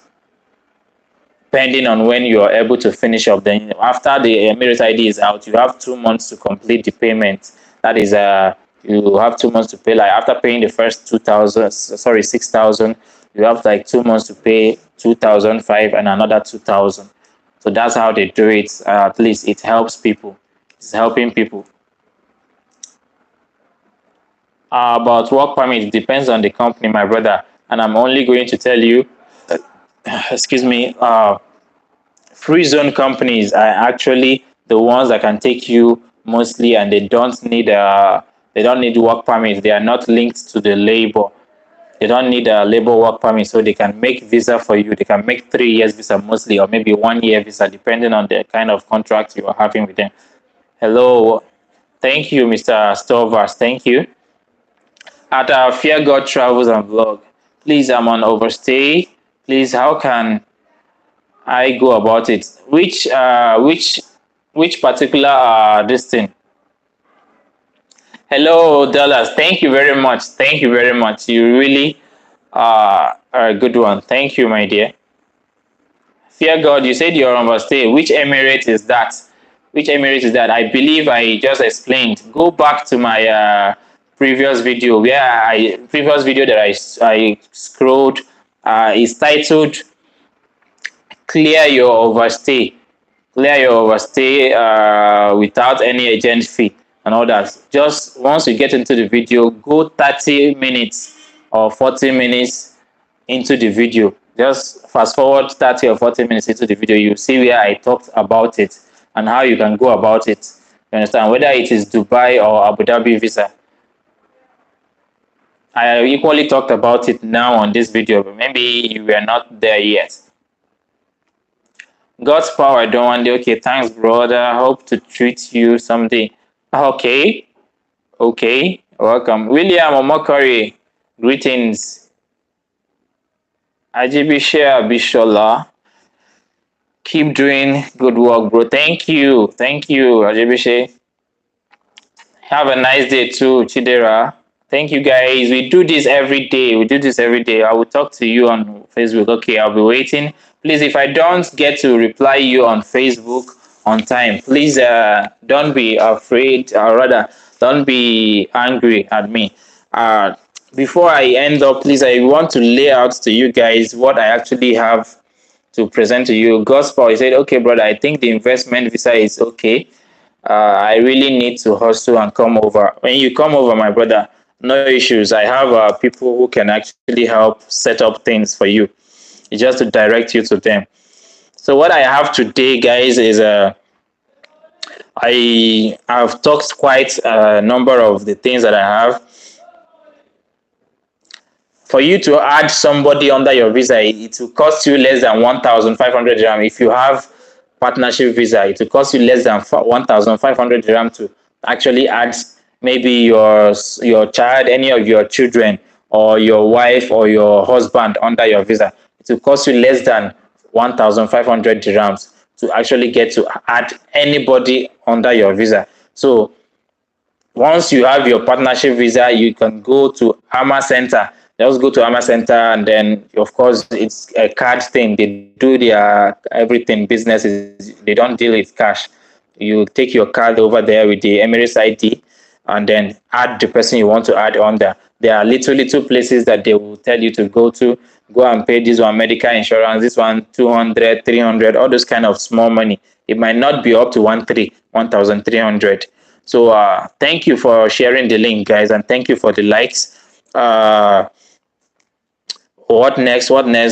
pending on when you are able to finish up. Then after the Emirates ID is out, you have 2 months to complete the payment. That is you have 2 months to pay. Like after paying the first 6,000, you have like 2 months to pay 2,005 and another 2,000. So that's how they do it. At least it helps people. It's helping people. About work permit, depends on the company, my brother. And I'm only going to tell you, excuse me, free zone companies are actually the ones that can take you mostly, and they don't need work permits. They are not linked to the labor. They don't need a labor work permit, so they can make visa for you. They can make 3 years visa mostly, or maybe 1 year visa, depending on the kind of contract you are having with them. Hello, thank you, Mr. Stovers. Thank you. At Fear God Travels and Vlog, please, I'm on Overstay. Please, how can I go about it? Which particular this thing? Hello, Dallas. Thank you very much. Thank you very much. You really are a good one. Thank you, my dear. Fear God, you said you're on Overstay. Which Emirate is that? Which Emirates is that? I believe I just explained. Go back to my previous video that I scrolled. Is titled "Clear Your Overstay." Clear your overstay without any agent fee and all that. Just once you get into the video, go 30 minutes or 40 minutes into the video. Just fast forward 30 or 40 minutes into the video, you see where I talked about it and how you can go about it. You understand? Whether it is Dubai or Abu Dhabi visa. I equally talked about it now on this video, but maybe you were not there yet. God's power, I don't want it. Okay, thanks, brother. Hope to treat you someday. Okay, welcome. William Omokari, greetings. Ajibishe Bishola, keep doing good work, bro. Thank you, Ajibishe. Have a nice day too, Chidera. Thank you, guys. We do this every day. I will talk to you on Facebook. Okay, I'll be waiting. Please, if I don't get to reply you on Facebook on time, please don't be afraid, or rather, don't be angry at me. Before I end up, please, I want to lay out to you guys what I actually have to present to you. Gospel, he said, okay, brother, I think the investment visa is okay. I really need to hustle and come over. When you come over, my brother, no issues. I have people who can actually help set up things for you. It's just to direct you to them. So what I have today, guys, is I have talked quite a number of the things that I have. For you to add somebody under your visa, it will cost you less than 1,500 dirham. If you have partnership visa, it will cost you less than 1,500 dirham to actually add maybe your child, any of your children, or your wife or your husband under your visa. It will cost you less than 1,500 dirhams to actually get to add anybody under your visa. So once you have your partnership visa, you can go to AMA Center. Just go to AMA Center, and then, of course, it's a card thing. They do their everything businesses. They don't deal with cash. You take your card over there with the Emirates ID, and then add the person you want to add under. There are literally two places that they will tell you to go to. Go and pay this one medical insurance, this one 200, 300, all those kind of small money. It might not be up to 1,300. So thank you for sharing the link, guys, and thank you for the likes. What next?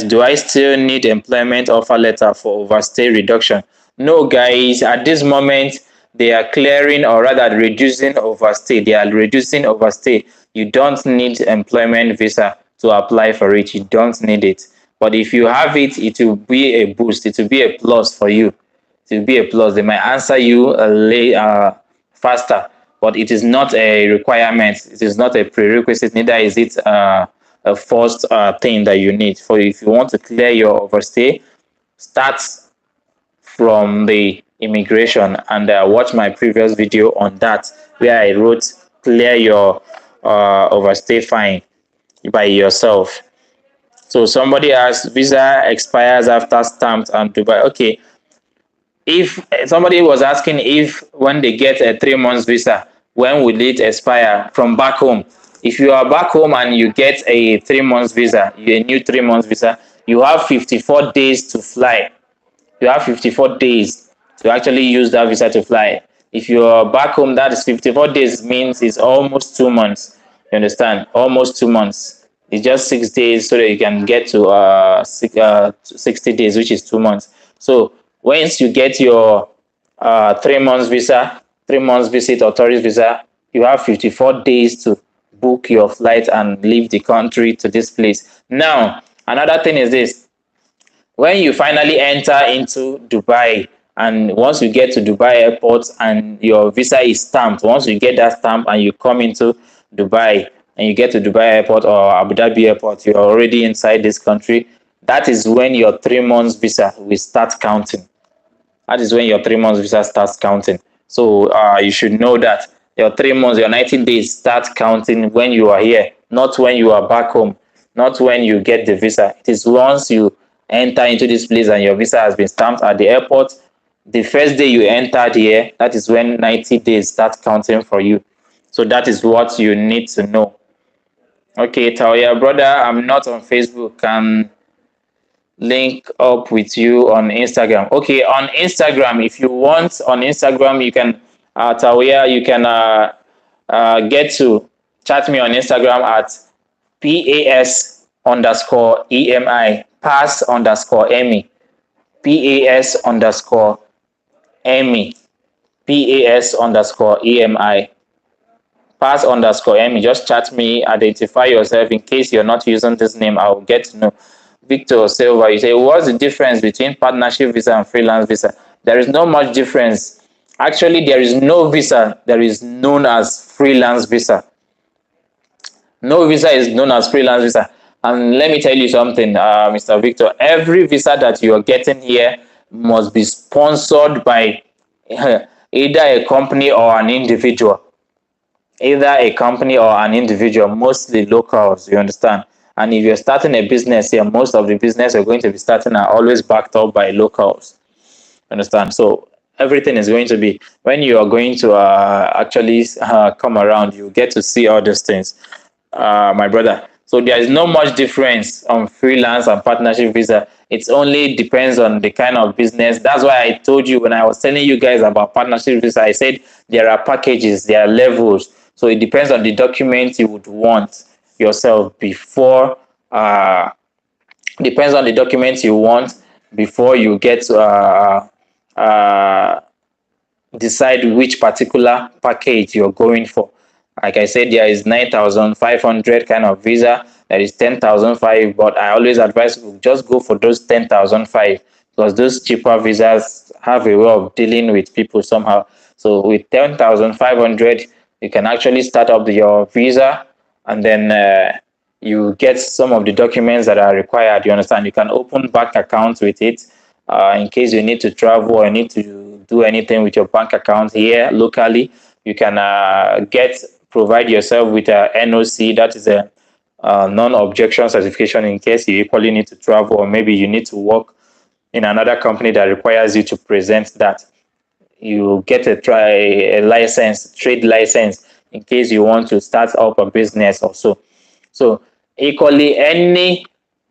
Do I still need employment offer letter for overstay reduction? No, guys, at this moment, they are clearing, or rather reducing overstay. You don't need employment visa to apply for it. You don't need it. But if you have it, it will be a boost. It will be a plus for you. It will be a plus. They might answer you faster, but it is not a requirement. It is not a prerequisite. Neither is it a first thing that you need. For if you want to clear your overstay, start from the immigration and watch my previous video on that, where I wrote clear your overstay fine by yourself. So somebody asked, visa expires after stamped and Dubai. Okay, if somebody was asking if when they get a 3 months visa, when will it expire from back home? If you are back home and you get a 3 months visa, a new 3 months visa, you have 54 days to fly. You have 54 days to actually use that visa to fly. If you are back home, that is 54 days means it's almost 2 months. You understand? Almost 2 months. It's just 6 days so that you can get to 60 days, which is 2 months. So once you get your 3 months visa, 3 months visit or tourist visa, you have 54 days to book your flight and leave the country to this place. Now, another thing is this. When you finally enter into Dubai, and once you get to Dubai airport and your visa is stamped, once you get that stamp and you come into Dubai and you get to Dubai airport or Abu Dhabi airport, you're already inside this country. That is when your 3 months visa will start counting. That is when your 3 months visa starts counting. So you should know that your 3 months, your 90 days start counting when you are here, not when you are back home, not when you get the visa. It is once you enter into this place and your visa has been stamped at the airport, the first day you entered here, that is when 90 days start counting for you. So that is what you need to know. Okay, Tawia, brother, I'm not on Facebook. Can link up with you on Instagram. Okay, on Instagram, if you want, on Instagram, you can, Tawia, you can get to chat me on Instagram at PAS_EMI, pass_Emmy, PAS_Emmy, PAS_EMI, pass_Emmy. Just chat me, identify yourself. In case you're not using this name, I'll get to know. Victor Silva, you say, what's the difference between partnership visa and freelance visa? There is not much difference. Actually, there is no visa that is known as freelance visa. No visa is known as freelance visa. And let me tell you something, Mr. Victor, every visa that you are getting here must be sponsored by either a company or an individual. Either a company or an individual, mostly locals, you understand? And if you're starting a business here, most of the business you're going to be starting are always backed up by locals. Understand? So everything is going to be, when you are going to actually come around, you get to see all these things, my brother. So there is not much difference on freelance and partnership visa. It only depends on the kind of business. That's why I told you when I was telling you guys about partnership visa, I said there are packages, there are levels. So it depends on the documents you would want yourself before, depends on the documents you want before you get to decide which particular package you're going for. Like I said, there is 9,500 kind of visa. There is 10,005, but I always advise you just go for those 10,005 because those cheaper visas have a way of dealing with people somehow. So with 10,500, you can actually start up your visa, and then you get some of the documents that are required. You understand? You can open bank accounts with it in case you need to travel or need to do anything with your bank account here locally. You can provide yourself with a NOC, that is a non-objection certification, in case you equally need to travel or maybe you need to work in another company that requires you to present that. You get a license, trade license, in case you want to start up a business or so. So equally, any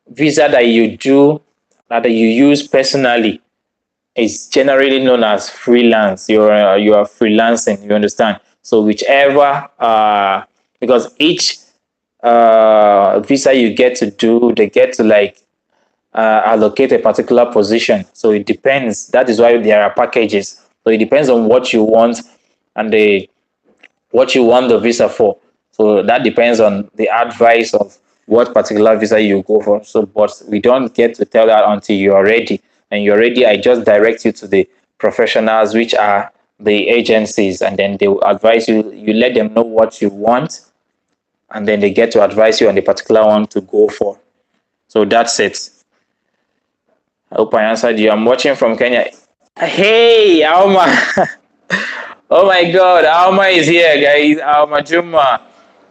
visa that you do, that you use personally, is generally known as freelance. You are freelancing. You understand? So whichever, because each visa you get to do, they get to like allocate a particular position. So it depends. That is why there are packages. So it depends on what you want and what you want the visa for. So that depends on the advice of what particular visa you go for. So, but we don't get to tell that until you're ready. And you're ready, I just direct you to the professionals, which are the agencies, and then they will advise you. You let them know what you want, and then they get to advise you on the particular one to go for. So that's it. I hope I answered you. I'm watching from Kenya. Hey, Alma. Oh my God, Alma is here, guys. Alma Juma,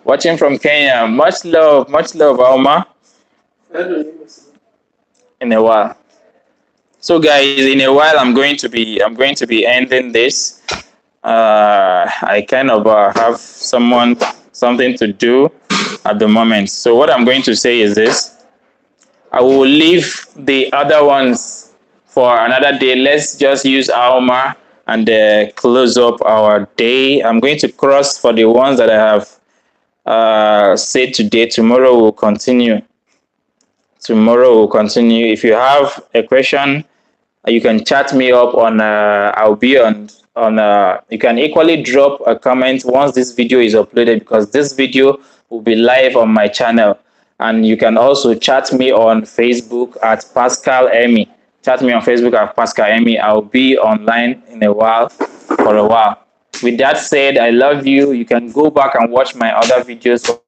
watching from Kenya. Much love, Alma. In a while. So, guys, in a while, I'm going to be ending this. I kind of have something to do at the moment. So, what I'm going to say is this: I will leave the other ones for another day. Let's just use Alma and close up our day. I'm going to cross for the ones that I have said today. Tomorrow we'll continue. If you have a question, you can chat me up on. I'll be on. You can equally drop a comment once this video is uploaded, because this video will be live on my channel. And you can also chat me on Facebook at Pascal Emmy. Chat me on Facebook at Pascal Emmy. I'll be online for a while. With that said, I love you. You can go back and watch my other videos for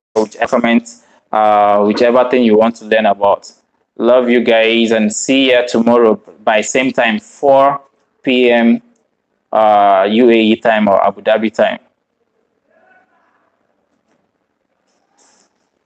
whichever thing you want to learn about. Love you guys, and see you tomorrow by same time, 4 p.m. UAE time or Abu Dhabi time.